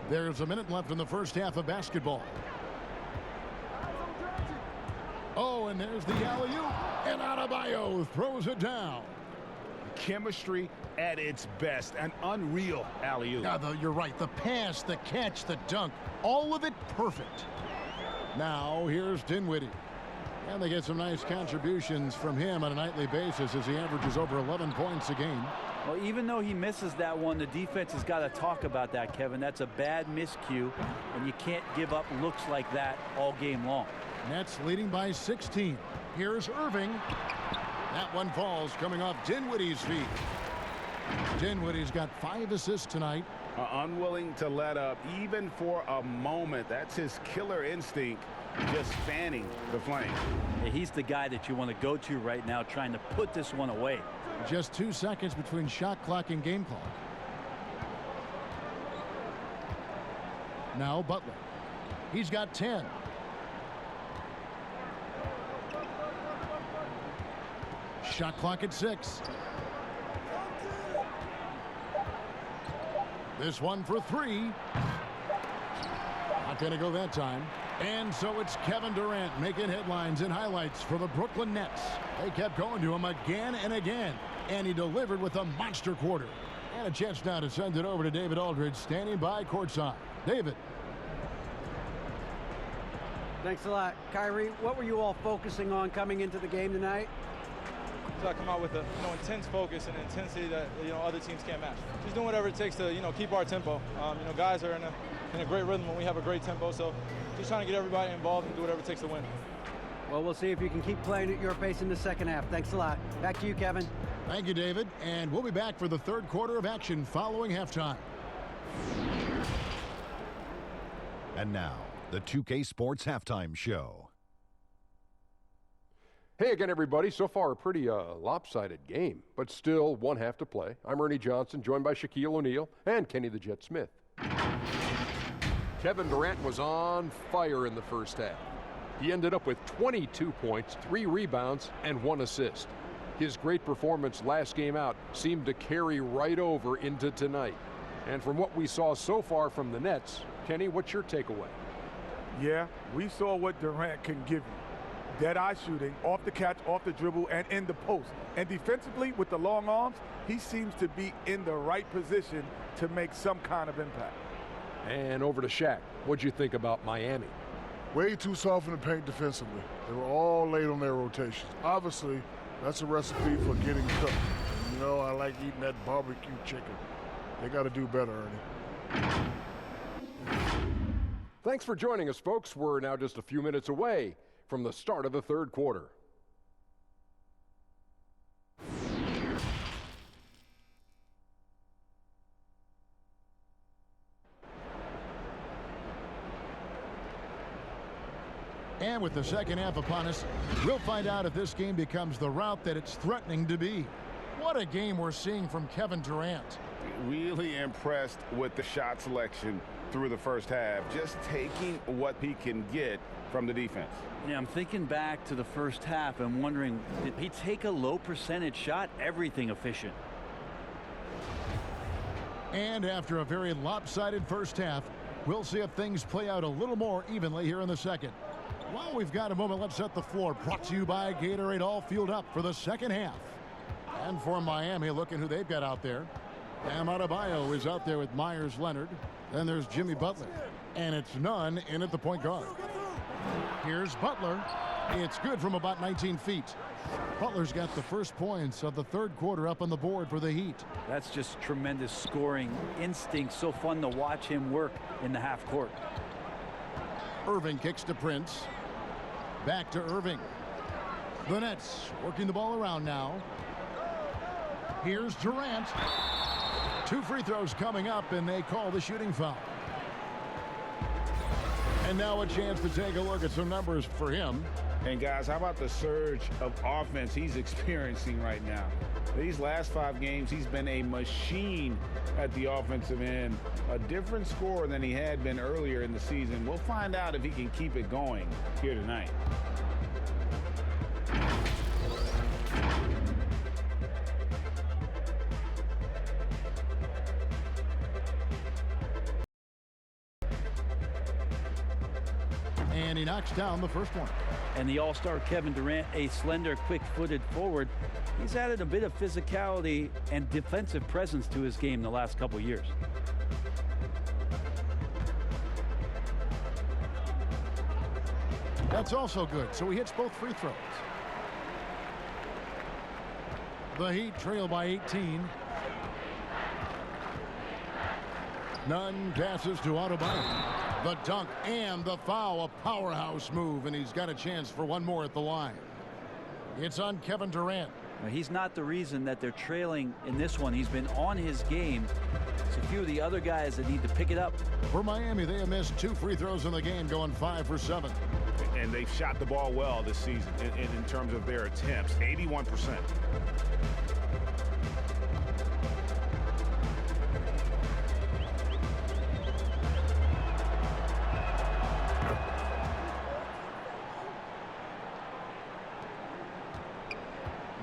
There's a minute left in the first half of basketball. Oh, and there's the alley-oop, and Adebayo throws it down. Chemistry at its best, an unreal alley-oop. You're right, the pass, the catch, the dunk, all of it perfect. Now here's Dinwiddie. And they get some nice contributions from him on a nightly basis as he averages over 11 points a game. Well, even though he misses that one, the defense has got to talk about that, Kevin. That's a bad miscue, and you can't give up looks like that all game long. Nets leading by 16. Here's Irving. That one falls coming off Dinwiddie's feet. Dinwiddie's got 5 assists tonight. Unwilling to let up even for a moment. That's his killer instinct, just fanning the flame. Yeah, he's the guy that you want to go to right now, trying to put this one away. Just 2 seconds between shot clock and game clock. Now Butler. He's got 10. Shot clock at 6. This one for 3. Not going to go that time. And so it's Kevin Durant making headlines and highlights for the Brooklyn Nets. They kept going to him again and again. And he delivered with a monster quarter. And a chance now to send it over to David Aldridge, standing by courtside. David. Thanks a lot. Kyrie, what were you all focusing on coming into the game tonight? So I come out with a intense focus and intensity that other teams can't match. Just doing whatever it takes to keep our tempo. Guys are in a great rhythm when we have a great tempo. So just trying to get everybody involved and do whatever it takes to win. Well, we'll see if you can keep playing at your pace in the second half. Thanks a lot. Back to you, Kevin. Thank you, David. And we'll be back for the third quarter of action following halftime. And now, the 2K Sports Halftime Show. Hey again, everybody. So far, a pretty lopsided game, but still one half to play. I'm Ernie Johnson, joined by Shaquille O'Neal and Kenny the Jet Smith. Kevin Durant was on fire in the first half. He ended up with 22 points, 3 rebounds, and 1 assist. His great performance last game out seemed to carry right over into tonight. And from what we saw so far from the Nets, Kenny, what's your takeaway? Yeah, we saw what Durant can give you. Dead-eye shooting, off the catch, off the dribble, and in the post. And defensively, with the long arms, he seems to be in the right position to make some kind of impact. And over to Shaq. What'd you think about Miami? Way too soft in the paint defensively. They were all late on their rotations. Obviously, that's a recipe for getting cooked. I like eating that barbecue chicken. They got to do better, Ernie. Thanks for joining us, folks. We're now just a few minutes away from the start of the third quarter. And with the second half upon us, we'll find out if this game becomes the route that it's threatening to be. What a game we're seeing from Kevin Durant. Really impressed with the shot selection through the first half, just taking what he can get from the defense. Yeah, I'm thinking back to the first half and wondering, did he take a low percentage shot? Everything efficient. And after a very lopsided first half, we'll see if things play out a little more evenly here in the second. While we've got a moment, let's set the floor. Brought to you by Gatorade, all fueled up for the second half. And for Miami, looking who they've got out there. Bam Adebayo is out there with Myers Leonard. Then there's Jimmy Butler. And it's none in at the point guard. Here's Butler. It's good from about 19 feet. Butler's got the first points of the third quarter up on the board for the Heat. That's just tremendous scoring instinct. So fun to watch him work in the half court. Irving kicks to Prince. Back to Irving. The Nets working the ball around now. Here's Durant. 2 free throws coming up, and they call the shooting foul. And now a chance to take a look at some numbers for him. And guys, how about the surge of offense he's experiencing right now? These last 5 games, he's been a machine at the offensive end. A different scorer than he had been earlier in the season. We'll find out if he can keep it going here tonight. And he knocks down the first one. And the all-star Kevin Durant, a slender, quick-footed forward, he's added a bit of physicality and defensive presence to his game the last couple years. That's also good, so he hits both free throws. The Heat trail by 18. Nunn passes to Adebayo. The dunk and the foul, a powerhouse move, and he's got a chance for one more at the line. It's on Kevin Durant. Now, he's not the reason that they're trailing in this one. He's been on his game. It's a few of the other guys that need to pick it up. For Miami, they have missed 2 free throws in the game, going 5 for 7. And they've shot the ball well this season in terms of their attempts, 81%.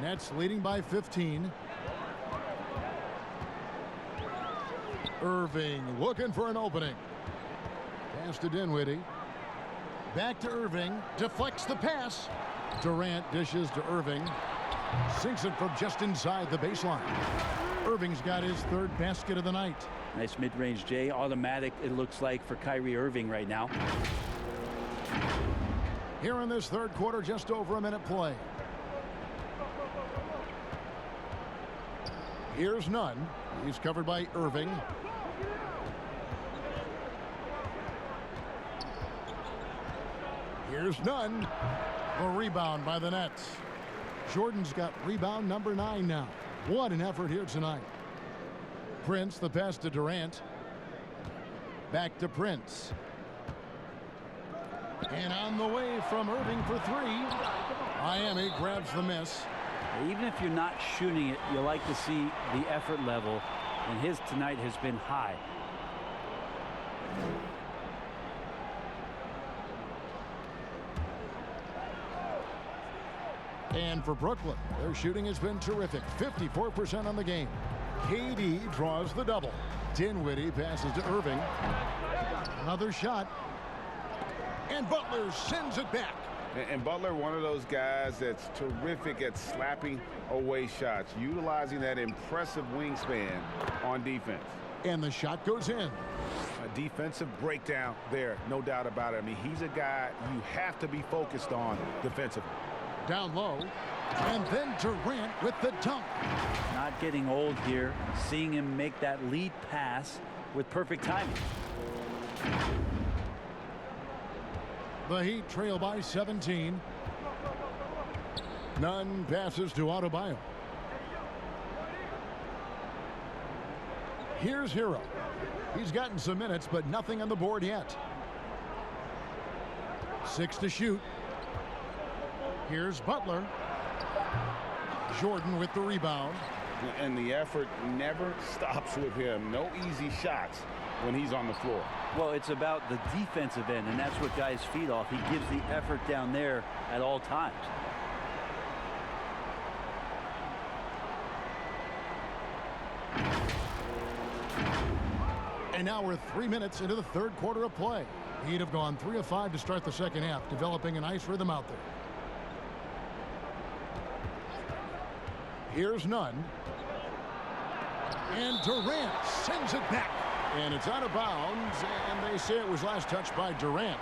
Nets leading by 15. Irving looking for an opening. Pass to Dinwiddie. Back to Irving. Deflects the pass. Durant dishes to Irving. Sinks it from just inside the baseline. Irving's got his 3rd basket of the night. Nice mid-range, Jay. Automatic, it looks like, for Kyrie Irving right now. Here in this third quarter, just over a minute play. Here's Nunn. He's covered by Irving. Here's Nunn. The rebound by the Nets. Jordan's got rebound number 9 now. What an effort here tonight. Prince, the pass to Durant. Back to Prince. And on the way from Irving for 3. Miami grabs the miss. Even if you're not shooting it, you like to see the effort level, and his tonight has been high. And for Brooklyn, their shooting has been terrific. 54% on the game. KD draws the double. Dinwiddie passes to Irving. Another shot. And Butler sends it back. And Butler, one of those guys that's terrific at slapping away shots, utilizing that impressive wingspan on defense. And the shot goes in. A defensive breakdown there, no doubt about it. I mean, he's a guy you have to be focused on defensively. Down low. And then Durant with the dunk. Not getting old here. Seeing him make that lead pass with perfect timing. The Heat trail by 17. Nunn passes to Adebayo. Here's Hero. He's gotten some minutes, but nothing on the board yet. 6 to shoot. Here's Butler. Jordan with the rebound. And the effort never stops with him. No easy shots when he's on the floor. Well, it's about the defensive end, and that's what guys feed off. He gives the effort down there at all times. And now we're 3 minutes into the third quarter of play. He'd have gone 3 of 5 to start the second half, developing a nice rhythm out there. Here's Nunn. And Durant sends it back. And it's out of bounds, and they say it was last touched by Durant.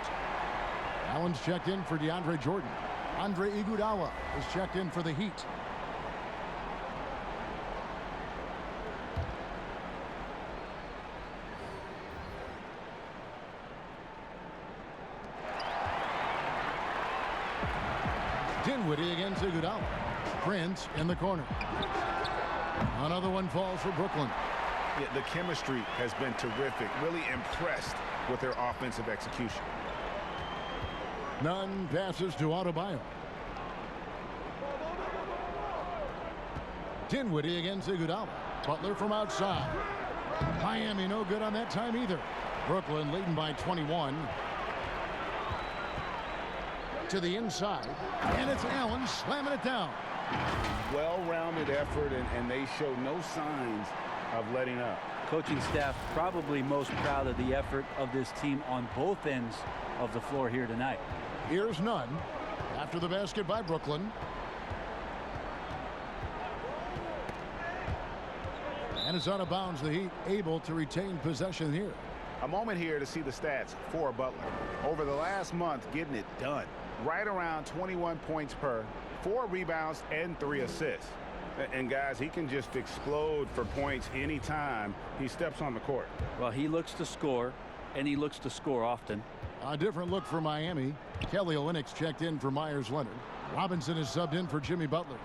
Allen's checked in for DeAndre Jordan. Andre Iguodala is checked in for the Heat. Dinwiddie against Iguodala. Prince in the corner. Another one falls for Brooklyn. Yeah, the chemistry has been terrific. Really impressed with their offensive execution. Nunn passes to Adebayo. Dinwiddie against Iguodala. Butler from outside. Miami no good on that time either. Brooklyn leading by 21. To the inside. And it's Allen slamming it down. Well-rounded effort, and they show no signs of letting up. Coaching staff probably most proud of the effort of this team on both ends of the floor here tonight. Here's Nunn after the basket by Brooklyn. And it's out of bounds. The Heat able to retain possession here. A moment here to see the stats for Butler. Over the last month, getting it done. Right around 21 points per, 4 rebounds, and 3 assists. And guys, he can just explode for points anytime he steps on the court. Well, he looks to score, and he looks to score often. A different look for Miami. Kelly Olynyk's checked in for Myers Leonard. Robinson is subbed in for Jimmy Butler.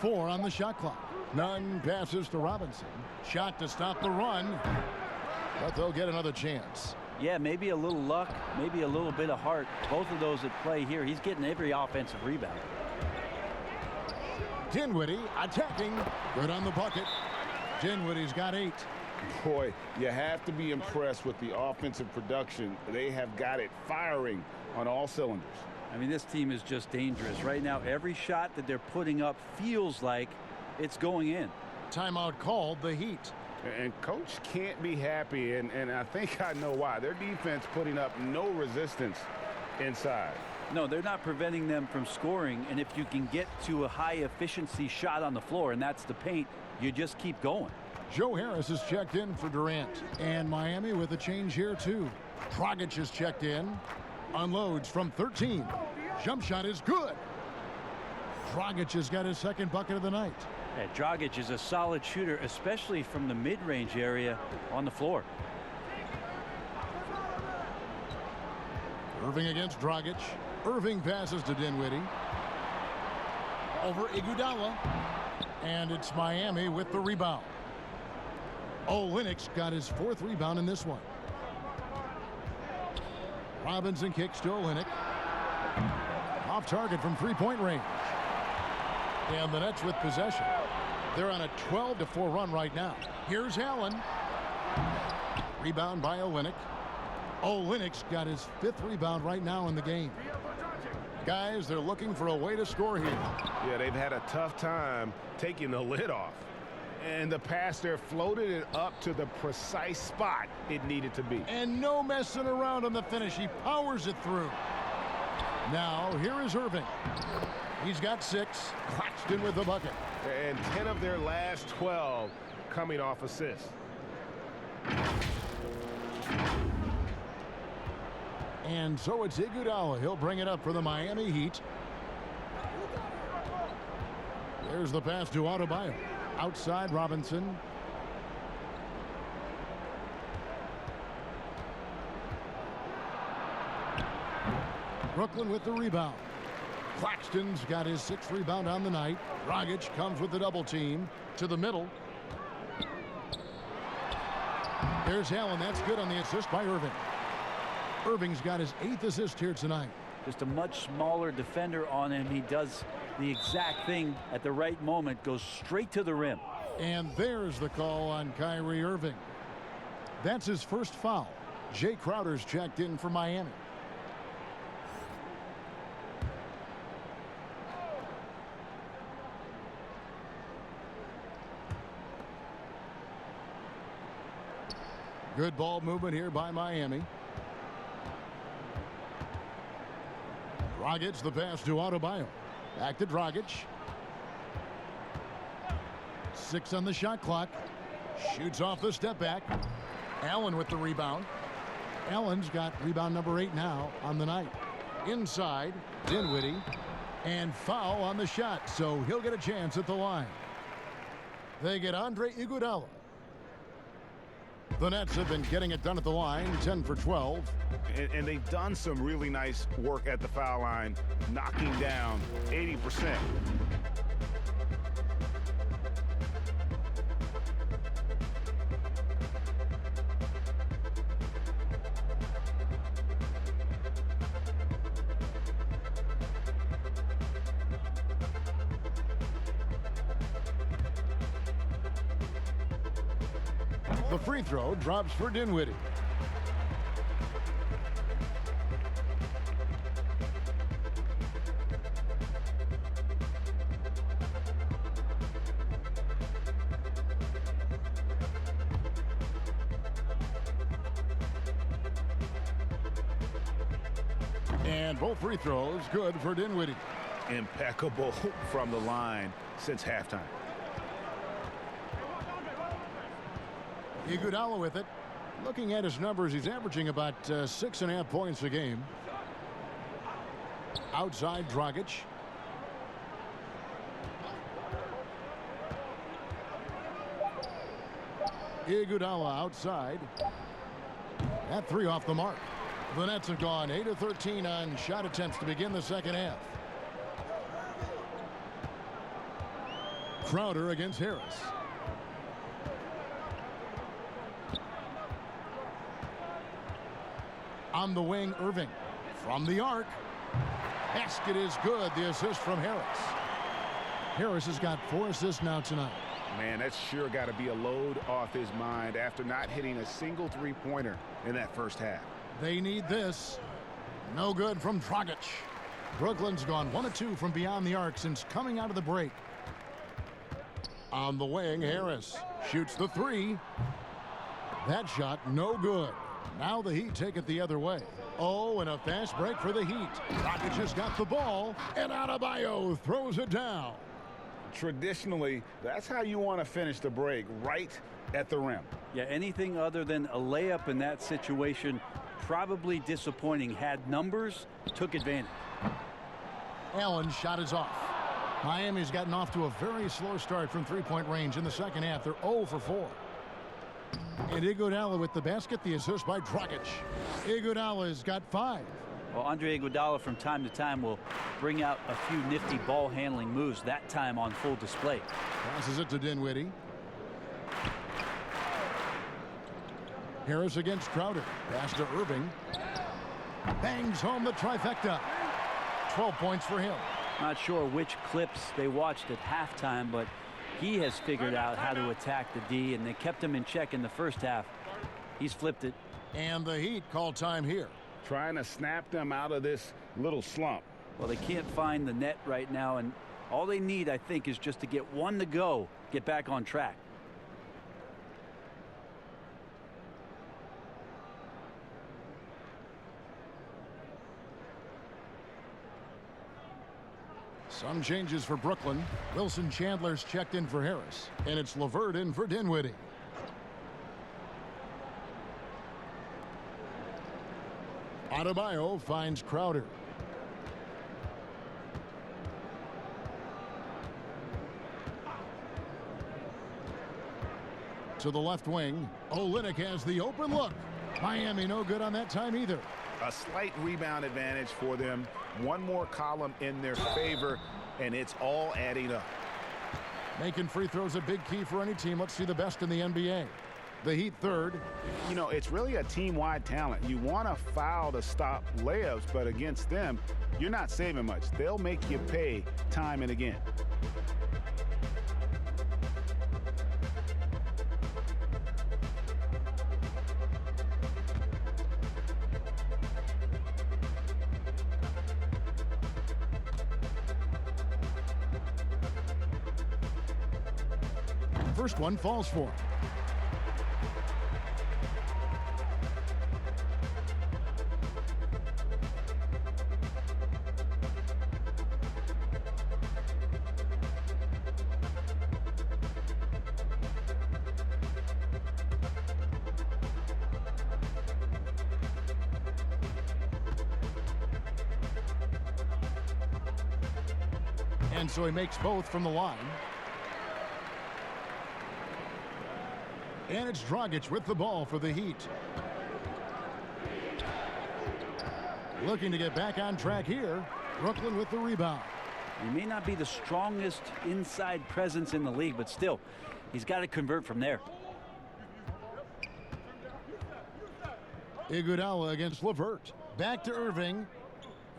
4 on the shot clock. Nunn passes to Robinson. Shot to stop the run. But they'll get another chance. Yeah, maybe a little luck, maybe a little bit of heart. Both of those at play here. He's getting every offensive rebound. Dinwiddie attacking. Good on the bucket. Dinwiddie's got 8. Boy, you have to be impressed with the offensive production. They have got it firing on all cylinders. I mean, this team is just dangerous. Right now, every shot that they're putting up feels like it's going in. Timeout called, the Heat. And coach can't be happy, and I think I know why. Their defense putting up no resistance inside. No, they're not preventing them from scoring, and if you can get to a high-efficiency shot on the floor, and that's the paint, you just keep going. Joe Harris is checked in for Durant, and Miami with a change here, too. Dragic is checked in, unloads from 13. Jump shot is good. Dragic has got his second bucket of the night. Yeah, Dragic is a solid shooter, especially from the mid-range area on the floor. Irving against Dragic. Irving passes to Dinwiddie. Over Iguodala. And it's Miami with the rebound. Olynyk's got his 4th rebound in this one. Robinson kicks to Olynyk. Off target from 3-point range. And the Nets with possession. They're on a 12-4 run right now. Here's Allen. Rebound by Olynyk. Olynyk's got his 5th rebound right now in the game. Guys, they're looking for a way to score here. Yeah, they've had a tough time taking the lid off. And the pass there floated it up to the precise spot it needed to be. And no messing around on the finish. He powers it through. Now, here is Irving. He's got 6. Claxton with the bucket. And 10 of their last 12 coming off assists. And so it's Iguodala. He'll bring it up for the Miami Heat. There's the pass to Adebayo. Outside Robinson. Brooklyn with the rebound. Claxton's got his 6th rebound on the night. Dragic comes with the double team to the middle. There's Allen. That's good on the assist by Irving. Irving's got his 8th assist here tonight. Just a much smaller defender on him. He does the exact thing at the right moment. Goes straight to the rim. And there's the call on Kyrie Irving. That's his first foul. Jay Crowder's checked in for Miami. Good ball movement here by Miami. Dragic, the pass to Adebayo. Back to Dragic. 6 on the shot clock. Shoots off the step back. Allen with the rebound. Allen's got rebound number 8 now on the night. Inside, Dinwiddie. And foul on the shot, so he'll get a chance at the line. They get Andre Iguodala. The Nets have been getting it done at the line, 10 for 12. And they've done some really nice work at the foul line, knocking down 80%. The free throw drops for Dinwiddie. And both free throws good for Dinwiddie. Impeccable from the line since halftime. Iguodala with it. Looking at his numbers, he's averaging about 6.5 points a game. Outside, Dragic. Iguodala outside. That 3 off the mark. The Nets have gone 8 of 13 on shot attempts to begin the second half. Crowder against Harris. On the wing, Irving. From the arc. Basket is good. The assist from Harris. Harris has got 4 assists now tonight. Man, that's sure got to be a load off his mind after not hitting a single three-pointer in that first half. They need this. No good from Dragic. Brooklyn's gone 1 of 2 from beyond the arc since coming out of the break. On the wing, Harris shoots the 3. That shot no good. Now the Heat take it the other way. Oh, and a fast break for the Heat. Dragic has got the ball, and Adebayo throws it down. Traditionally, that's how you want to finish the break, right at the rim. Yeah, anything other than a layup in that situation, probably disappointing. Had numbers, took advantage. Allen's shot is off. Miami's gotten off to a very slow start from three-point range in the second half. They're 0 for 4. And Iguodala with the basket, the assist by Dragic. Iguodala's got 5. Well, Andre Iguodala from time to time will bring out a few nifty ball handling moves, that time on full display. Passes it to Dinwiddie. Harris against Crowder. Pass to Irving. Bangs home the trifecta. 12 points for him. Not sure which clips they watched at halftime, but he has figured out how to attack the D, and they kept him in check in the first half. He's flipped it. And the Heat call time here. Trying to snap them out of this little slump. Well, they can't find the net right now, and all they need, I think, is just to get 1 to go, get back on track. Some changes for Brooklyn. Wilson Chandler's checked in for Harris, and it's LeVert in for Dinwiddie. Adebayo finds Crowder. To the left wing. Olynyk has the open look. Miami no good on that time either. A slight rebound advantage for them. 1 more column in their favor, and it's all adding up. Making free throws a big key for any team. Let's see the best in the NBA. The Heat third. You know, it's really a team-wide talent. You want to foul to stop layups, but against them, you're not saving much. They'll make you pay time and again. First one falls for him. And so he makes both from the line. And it's Dragic with the ball for the Heat. Looking to get back on track here. Brooklyn with the rebound. He may not be the strongest inside presence in the league, but still, he's got to convert from there. Iguodala against LeVert. Back to Irving.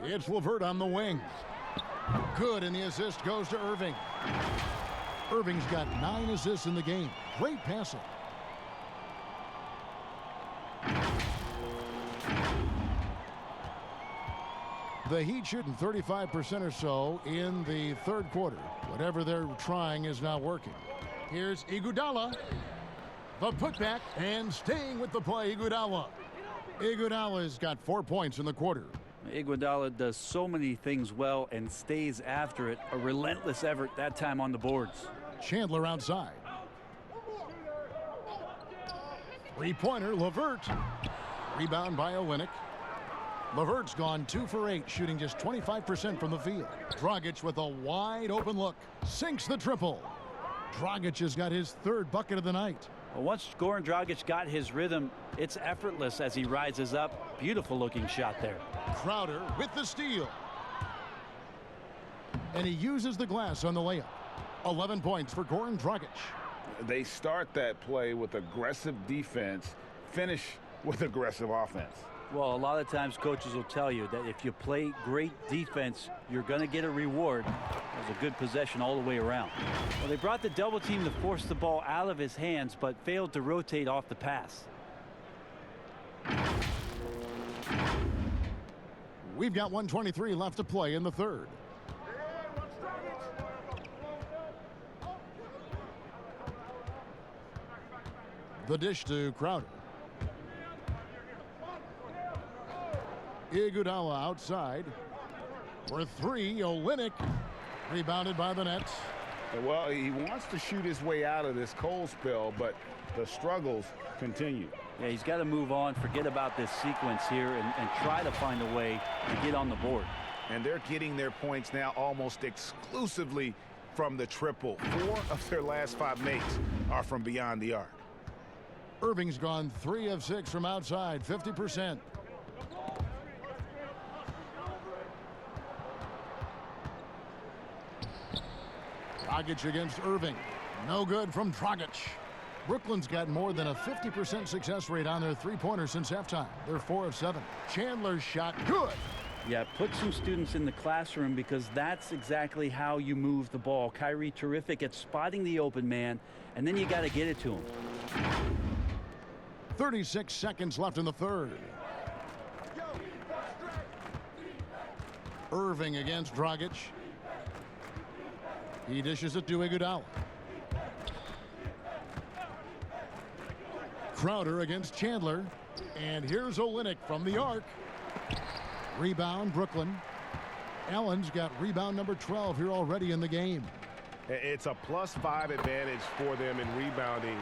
It's LeVert on the wing. Good, and the assist goes to Irving. Irving's got 9 assists in the game. Great passing. The Heat shooting 35% or so in the third quarter. Whatever they're trying is not working. Here's Iguodala. The putback, and staying with the play, Iguodala. Iguodala's got 4 points in the quarter. Iguodala does so many things well and stays after it. A relentless effort, that time on the boards. Chandler outside. Three-pointer, LeVert. Rebound by Olynyk. LeVert's gone 2 for 8, shooting just 25% from the field. Dragic with a wide open look. Sinks the triple. Dragic has got his 3rd bucket of the night. Well, once Goran Dragic got his rhythm, it's effortless as he rises up. Beautiful looking shot there. Crowder with the steal. And he uses the glass on the layup. 11 points for Goran Dragic. They start that play with aggressive defense, finish with aggressive offense. Well, a lot of times coaches will tell you that if you play great defense, you're going to get a reward. It was a good possession all the way around. Well, they brought the double team to force the ball out of his hands, but failed to rotate off the pass. We've got 1:23 left to play in the third. The dish to Crowder. Iguodala outside. For 3, Olynyk. Rebounded by the Nets. Well, he wants to shoot his way out of this cold spell, but the struggles continue. Yeah, he's got to move on, forget about this sequence here, and try to find a way to get on the board. And they're getting their points now almost exclusively from the triple. 4 of their last 5 makes are from beyond the arc. Irving's gone 3 of 6 from outside, 50%. Dragic against Irving. No good from Dragic. Brooklyn's got more than a 50% success rate on their three-pointers since halftime. They're 4 of 7. Chandler's shot, good. Yeah, put some students in the classroom because that's exactly how you move the ball. Kyrie terrific at spotting the open man, and then you got to get it to him. 36 seconds left in the third. Irving against Dragic. He dishes it to Iguodala. Crowder against Chandler. And here's Olynyk from the arc. Rebound, Brooklyn. Allen's got rebound number 12 here already in the game. It's a +5 advantage for them in rebounding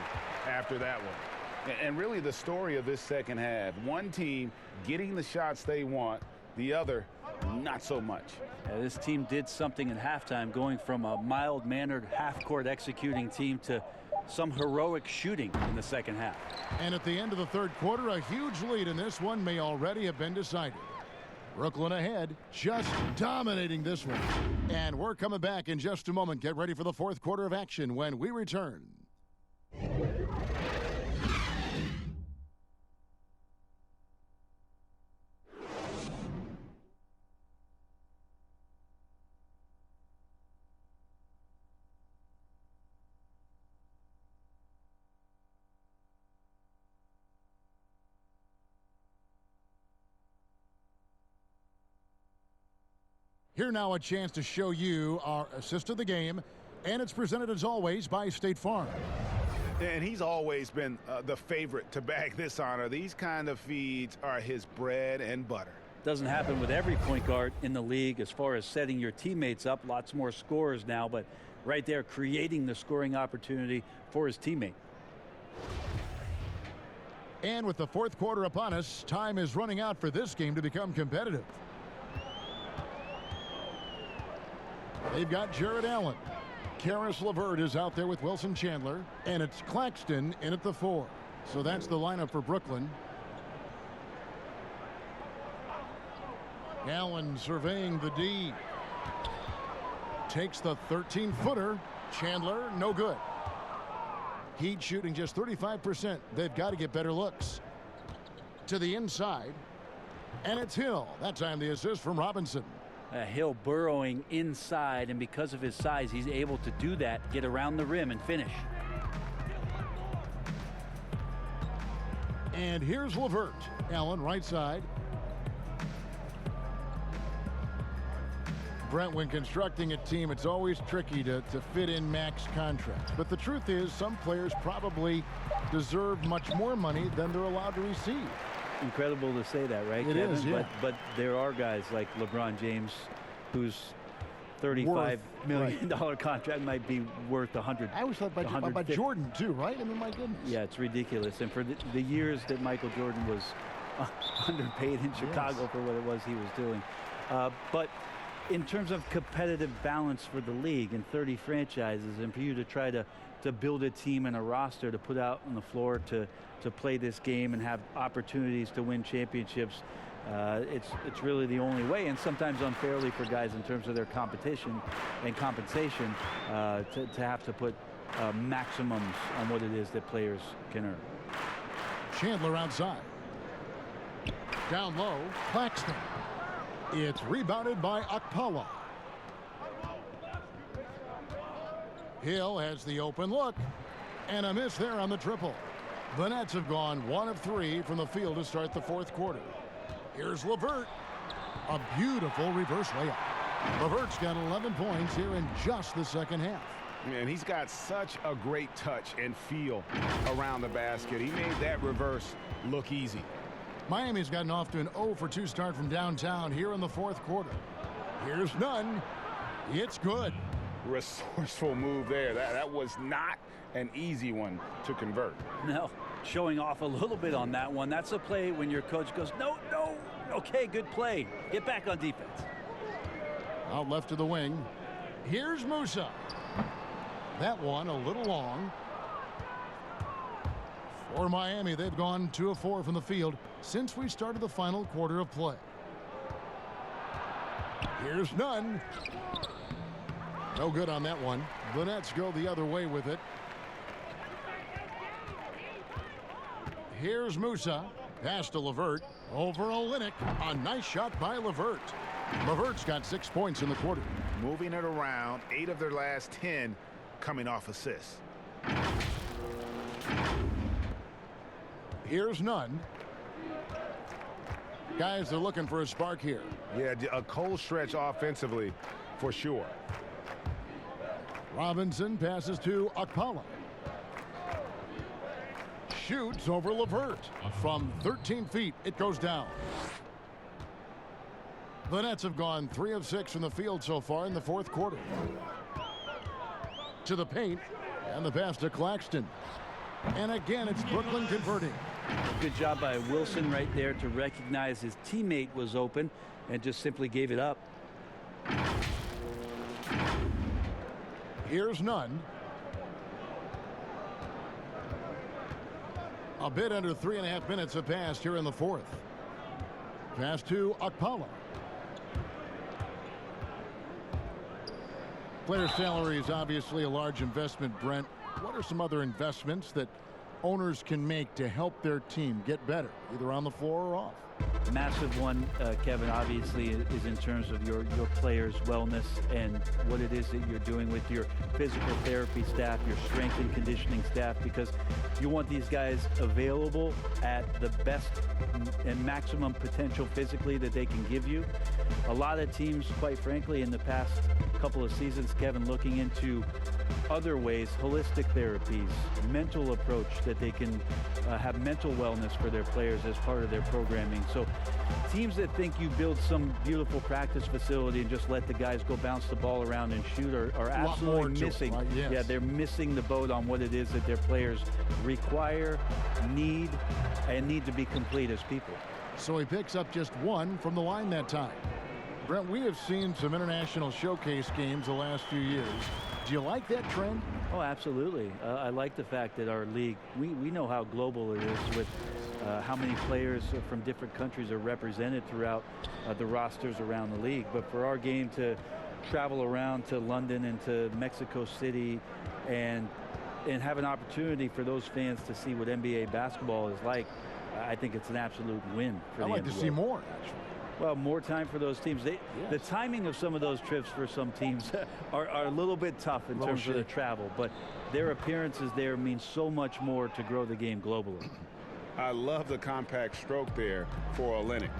after that one. And really the story of this second half, one team getting the shots they want, the other not so much. This team did something in halftime, going from a mild-mannered half-court executing team to some heroic shooting in the second half. And at the end of the third quarter, a huge lead in this one may already have been decided. Brooklyn ahead, just dominating this one. And we're coming back in just a moment. Get ready for the fourth quarter of action when we return. Here now a chance to show you our assist of the game. And it's presented, as always, by State Farm. And he's always been the favorite to bag this honor. These kind of feeds are his bread and butter. Doesn't happen with every point guard in the league as far as setting your teammates up. Lots more scorers now, but right there creating the scoring opportunity for his teammate. And with the fourth quarter upon us, time is running out for this game to become competitive. They've got Jared Allen. Karis LeVert is out there with Wilson Chandler, and it's Claxton in at the 4. So that's the lineup for Brooklyn. Allen surveying the D. Takes the 13-footer. Chandler, no good. Heat shooting just 35%. They've got to get better looks. To the inside. And it's Hill. That time the assist from Robinson. Hill burrowing inside, and because of his size, he's able to do that, get around the rim and finish. And here's LeVert. Allen right side. Brent, when constructing a team, it's always tricky to fit in max contracts. But the truth is, some players probably deserve much more money than they're allowed to receive. Incredible to say that, right, It Kevin? is, yeah. But there are guys like LeBron James, whose $35 million contract might be worth 100. I always thought about Jordan too, right? I mean, my goodness. Yeah, it's ridiculous. And for the years that Michael Jordan was underpaid in Chicago for what it was he was doing. But in terms of competitive balance for the league and 30 franchises, and for you to try to build a team and a roster to put out on the floor to play this game and have opportunities to win championships, it's really the only way, and sometimes unfairly for guys in terms of their competition and compensation, to have to put maximums on what it is that players can earn. Chandler outside. Down low, Claxton. It's rebounded by Okpala. Hill has the open look, and a miss there on the triple. The Nets have gone 1 of 3 from the field to start the fourth quarter. Here's LeVert. A beautiful reverse layup. LeVert's got 11 points here in just the second half. And he's got such a great touch and feel around the basket. He made that reverse look easy. Miami's gotten off to an 0 for 2 start from downtown here in the fourth quarter. Here's none. It's good. Resourceful move there. That was not an easy one to convert. No, showing off a little bit on that one. That's a play when your coach goes, no, okay, good play. Get back on defense. Out left to the wing. Here's Musa. That one a little long. For Miami, they've gone 2 of 4 from the field since we started the final quarter of play. Here's none. No good on that one. The Nets go the other way with it. Here's Musa. Pass to LeVert. Over Olynyk. A nice shot by LeVert. LeVert's got 6 points in the quarter. Moving it around, 8 of their last 10 coming off assists. Here's none. Guys, they're looking for a spark here. Yeah, a cold stretch offensively for sure. Robinson passes to Okpala. Shoots over LeVert. From 13 feet, it goes down. The Nets have gone 3 of 6 from the field so far in the fourth quarter. To the paint, and the pass to Claxton. And again, it's Brooklyn converting. Good job by Wilson right there to recognize his teammate was open and just simply gave it up. Here's none. A bit under 3.5 minutes have passed here in the fourth. Pass to Okpala. Player salary is obviously a large investment, Brent. What are some other investments that owners can make to help their team get better, either on the floor or off? Massive one, Kevin, obviously, is in terms of your players' wellness and what it is that you're doing with your physical therapy staff, your strength and conditioning staff, because you want these guys available at the best and maximum potential physically that they can give you. A lot of teams, quite frankly, in the past couple of seasons, Kevin, looking into other ways, holistic therapies, mental approach that they can have mental wellness for their players as part of their programming. So teams that think you build some beautiful practice facility and just let the guys go bounce the ball around and shoot are absolutely missing. Right? Yes. Yeah, they're missing the boat on what it is that their players require, need to be complete as people. So he picks up just one from the line that time. Brent, we have seen some international showcase games the last few years. Do you like that trend? Oh, absolutely. I like the fact that our league, we know how global it is with how many players from different countries are represented throughout the rosters around the league. But for our game to travel around to London and to Mexico City and have an opportunity for those fans to see what NBA basketball is like, I think it's an absolute win for the NBA. I'd like to see more, actually. Well, more time for those teams. The timing of some of those trips for some teams are a little bit tough in terms of the travel, but their appearances there mean so much more to grow the game globally. I love the compact stroke there for Olynyk.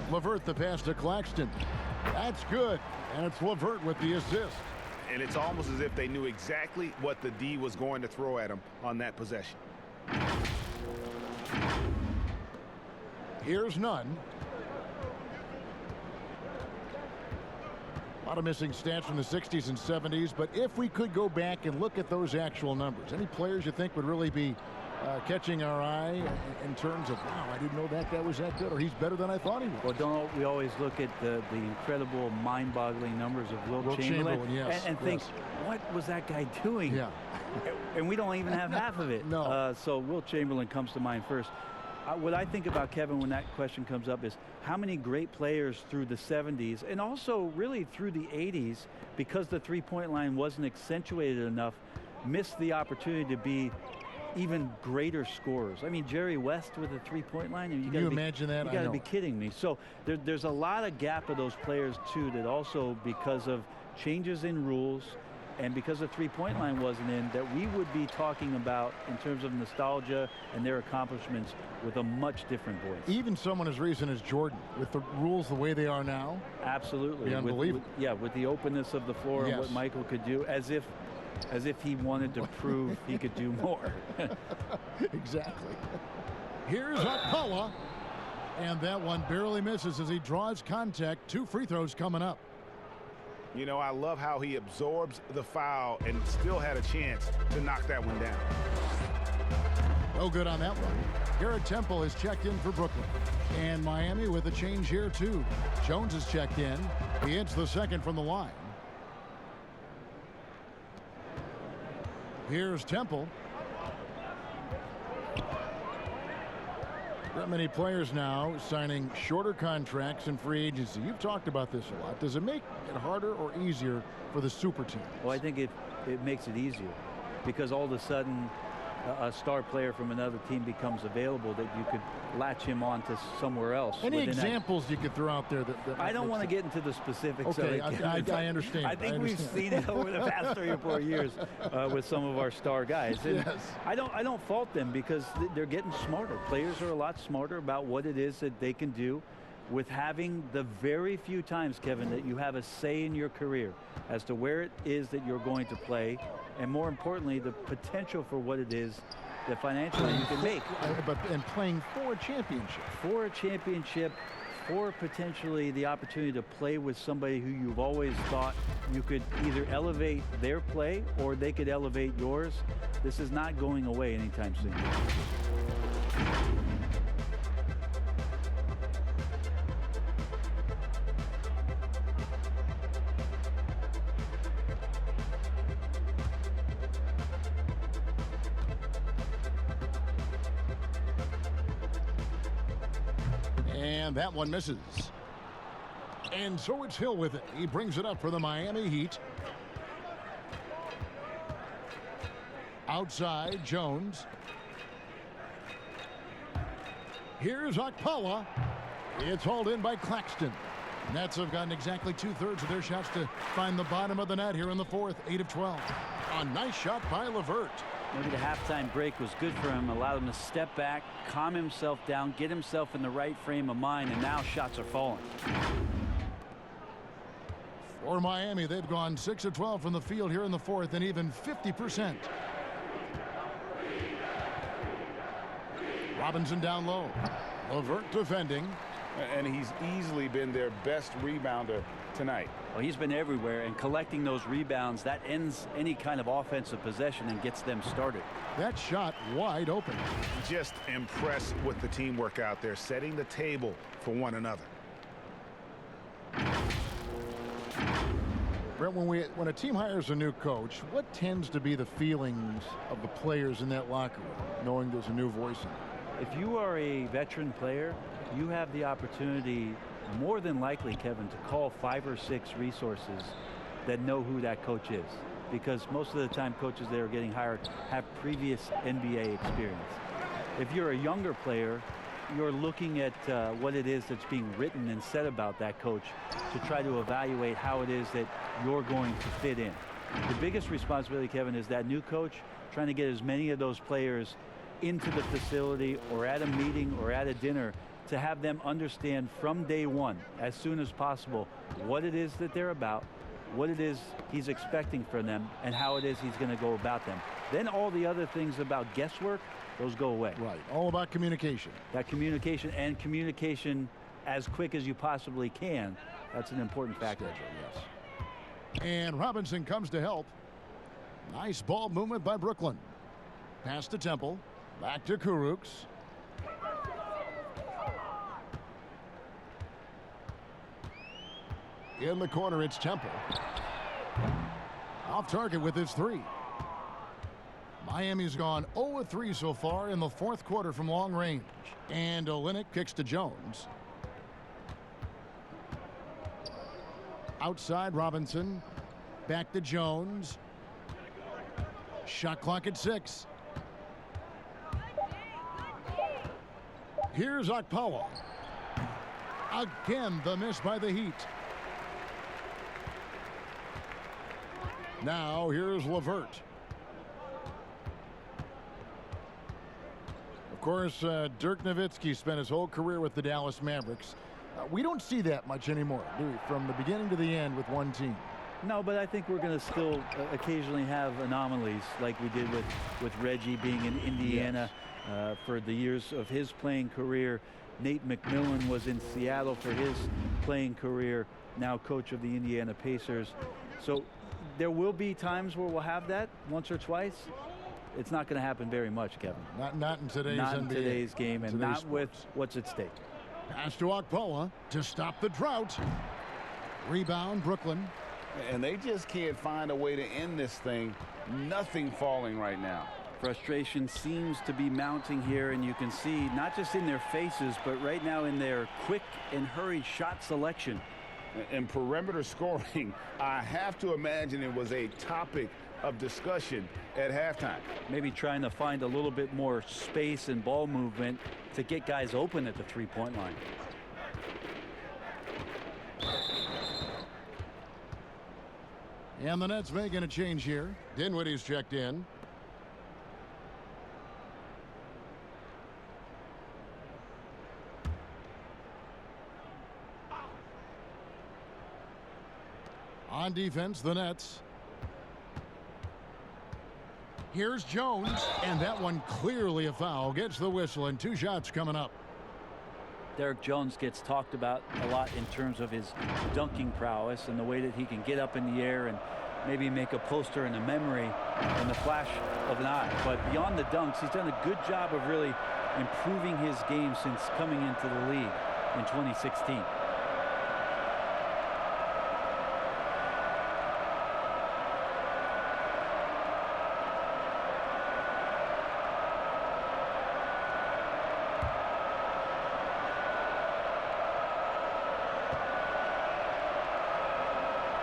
LeVert the pass to Claxton. That's good, and it's LeVert with the assist. And it's almost as if they knew exactly what the D was going to throw at him on that possession. Here's none. A lot of missing stats from the 60s and 70s, but if we could go back and look at those actual numbers, any players you think would really be catching our eye in terms of, wow, I didn't know that guy was that good, or he's better than I thought he was? Well, don't we always look at the incredible, mind-boggling numbers of Wilt Chamberlain yes, and think, what was that guy doing? Yeah. And we don't even have half of it. No. So Wilt Chamberlain comes to mind first. What I think about, Kevin, when that question comes up is how many great players through the 70s and also really through the 80s, because the three-point line wasn't accentuated enough, missed the opportunity to be even greater scorers. I mean, Jerry West with a three-point line. Can you imagine that? You got to be kidding me. So there's a lot of gap of those players, too, that also because of changes in rules and because the three-point line wasn't in, that we would be talking about in terms of nostalgia and their accomplishments with a much different voice. Even someone as recent as Jordan, with the rules the way they are now. Absolutely. Unbelievable. With the openness of the floor and what Michael could do, as if he wanted to prove he could do more. Exactly. Here's Akpala, and that one barely misses as he draws contact. 2 free throws coming up. You know, I love how he absorbs the foul and still had a chance to knock that one down. No good on that one. Garrett Temple has checked in for Brooklyn. And Miami with a change here, too. Jones has checked in. He hits the second from the line. Here's Temple. Not many players now signing shorter contracts in free agency. You've talked about this a lot. Does it make it harder or easier for the super teams? Well, I think it makes it easier because all of a sudden a star player from another team becomes available that you could latch him on to somewhere else. Any examples you could throw out there? That I don't want to get into the specifics. Okay, of it. I understand. I think we've seen it over the past 3 or 4 years with some of our star guys. And yes. I don't fault them because they're getting smarter. Players are a lot smarter about what it is that they can do with having the very few times, Kevin, that you have a say in your career as to where it is that you're going to play, and more importantly, the potential for what it is that financially you can make. And playing for a championship. For a championship, for potentially the opportunity to play with somebody who you've always thought you could either elevate their play or they could elevate yours. This is not going away anytime soon. And that one misses. And so it's Hill with it. He brings it up for the Miami Heat. Outside, Jones. Here's Akpala. It's hauled in by Claxton. Nets have gotten exactly 2/3 of their shots to find the bottom of the net here in the fourth. 8 of 12. A nice shot by LeVert. Maybe the halftime break was good for him, allowed him to step back, calm himself down, get himself in the right frame of mind, and now shots are falling. For Miami, they've gone 6 of 12 from the field here in the fourth, and even 50%. Robinson down low. LeVert defending. And he's easily been their best rebounder tonight. Well, he's been everywhere, and collecting those rebounds, that ends any kind of offensive possession and gets them started. That shot wide open. Just impressed with the teamwork out there, setting the table for one another. Brent, when a team hires a new coach, what tends to be the feelings of the players in that locker room, knowing there's a new voice in it? If you are a veteran player, you have the opportunity, more than likely, Kevin, to call 5 or 6 resources that know who that coach is. Because most of the time coaches that are getting hired have previous NBA experience. If you're a younger player, you're looking at what it is that's being written and said about that coach to try to evaluate how it is that you're going to fit in. The biggest responsibility, Kevin, is that new coach trying to get as many of those players into the facility or at a meeting or at a dinner to have them understand from day one, as soon as possible, what it is that they're about, what it is he's expecting from them, and how it is he's going to go about them. Then all the other things about guesswork, those go away. Right. All about communication. That communication, and communication as quick as you possibly can, that's an important factor. Yes. And Robinson comes to help. Nice ball movement by Brooklyn. Pass to Temple. Back to Kurucs. In the corner, it's Temple. Off target with his 3. Miami's gone 0 of 3 so far in the fourth quarter from long range. And Olynyk kicks to Jones. Outside Robinson. Back to Jones. Shot clock at 6. Here's Okpala. Again, the miss by the Heat. Now here's LeVert. Of course, Dirk Nowitzki spent his whole career with the Dallas Mavericks. We don't see that much anymore, do we? From the beginning to the end with one team. No, but I think we're going to still occasionally have anomalies like we did with Reggie being in Indiana. Yes. For the years of his playing career. Nate McMillan was in Seattle for his playing career, now coach of the Indiana Pacers. So there will be times where we'll have that once or twice. It's not going to happen very much, Kevin. Not in today's not NBA. In today's game, and not sports. With what's at stake. Pass to Okpala to stop the drought. Rebound, Brooklyn. And they just can't find a way to end this thing. Nothing falling right now. Frustration seems to be mounting here, and you can see not just in their faces, but right now in their quick and hurried shot selection. And perimeter scoring, I have to imagine it was a topic of discussion at halftime. Maybe trying to find a little bit more space and ball movement to get guys open at the three-point line. And the Nets making a change here. Dinwiddie's checked in. On defense, the Nets. Here's Jones, and that one clearly a foul. Gets the whistle, and 2 shots coming up. Derek Jones gets talked about a lot in terms of his dunking prowess and the way that he can get up in the air and maybe make a poster and a memory in the flash of an eye. But beyond the dunks, he's done a good job of really improving his game since coming into the league in 2016.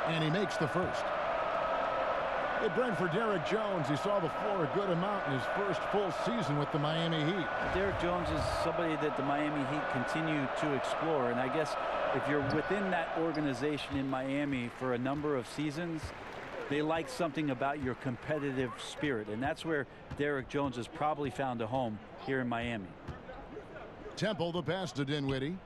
And he makes the first. It Brent for Derek Jones. He saw the floor a good amount in his first full season with the Miami Heat. Derek Jones is somebody that the Miami Heat continue to explore. And I guess if you're within that organization in Miami for a number of seasons, they like something about your competitive spirit. And that's where Derek Jones has probably found a home here in Miami. Temple, the pass to Dinwiddie.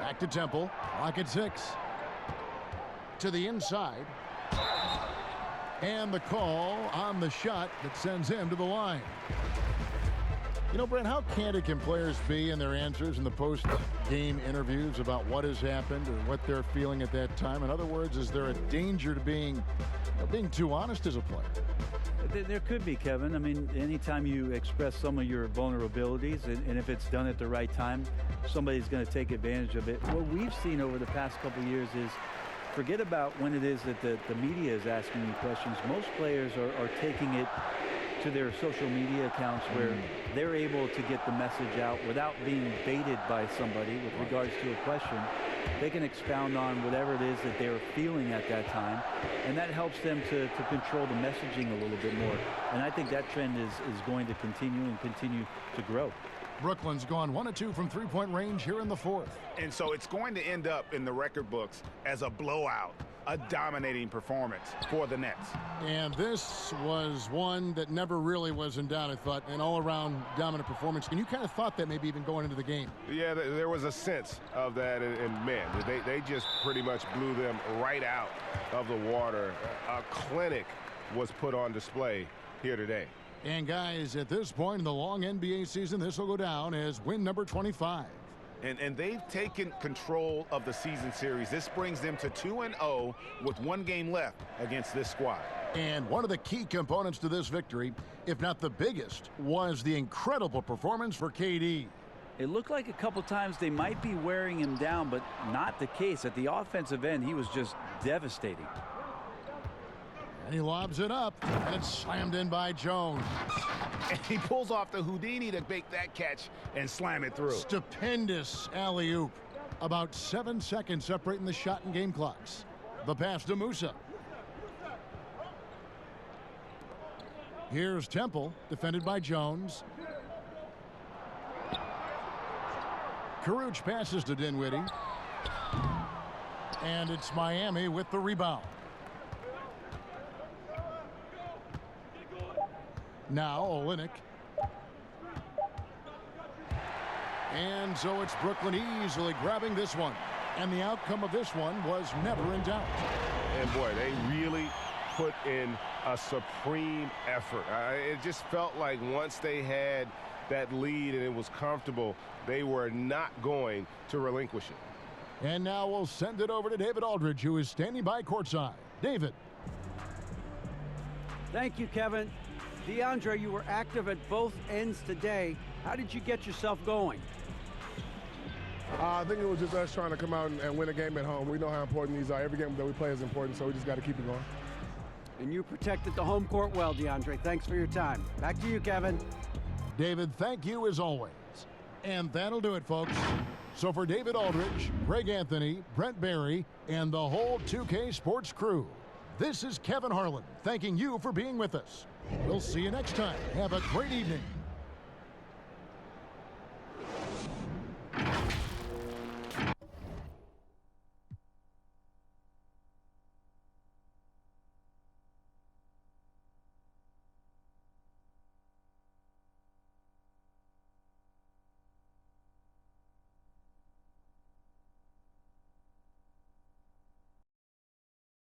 Back to Temple. Clock at 6. To the inside. And the call on the shot that sends him to the line. You know, Brent, how candid can players be in their answers in the post-game interviews about what has happened or what they're feeling at that time? In other words, is there a danger to being too honest as a player? There could be, Kevin. I mean, anytime you express some of your vulnerabilities, and if it's done at the right time, somebody's going to take advantage of it. What we've seen over the past couple of years is, forget about when it is that the media is asking you questions. Most players are taking it to their social media accounts where they're able to get the message out without being baited by somebody with regards to a question. They can expound on whatever it is that they're feeling at that time, and that helps them to control the messaging a little bit more. And I think that trend is going to continue to grow. Brooklyn's gone 1 of 2 from three-point range here in the fourth. And so it's going to end up in the record books as a blowout, a dominating performance for the Nets. And this was one that never really was in doubt, I thought, an all-around dominant performance. And you kind of thought that maybe even going into the game. Yeah, there was a sense of that, and man, they just pretty much blew them right out of the water. A clinic was put on display here today. And guys, at this point in the long NBA season, this will go down as win number 25. And they've taken control of the season series. This brings them to 2-0 with 1 game left against this squad. And one of the key components to this victory, if not the biggest, was the incredible performance for KD. It looked like a couple times they might be wearing him down, but not the case. At the offensive end, he was just devastating. And he lobs it up, and it's slammed in by Jones. And he pulls off the Houdini to make that catch and slam it through. Stupendous alley-oop. About 7 seconds separating the shot and game clocks. The pass to Musa. Here's Temple, defended by Jones. Caruch passes to Dinwiddie. And it's Miami with the rebound. Now Olynyk. And so it's Brooklyn easily grabbing this one. And the outcome of this one was never in doubt. And boy, they really put in a supreme effort. It just felt like once they had that lead and it was comfortable, they were not going to relinquish it. And now we'll send it over to David Aldridge, who is standing by courtside. David. Thank you, Kevin. DeAndre, you were active at both ends today. How did you get yourself going? I think it was just us trying to come out and win a game at home. We know how important these are. Every game that we play is important, so we just got to keep it going. And you protected the home court well, DeAndre. Thanks for your time. Back to you, Kevin. David, thank you as always. And that'll do it, folks. So for David Aldridge, Greg Anthony, Brent Barry, and the whole 2K Sports crew, this is Kevin Harlan thanking you for being with us. We'll see you next time. Have a great evening.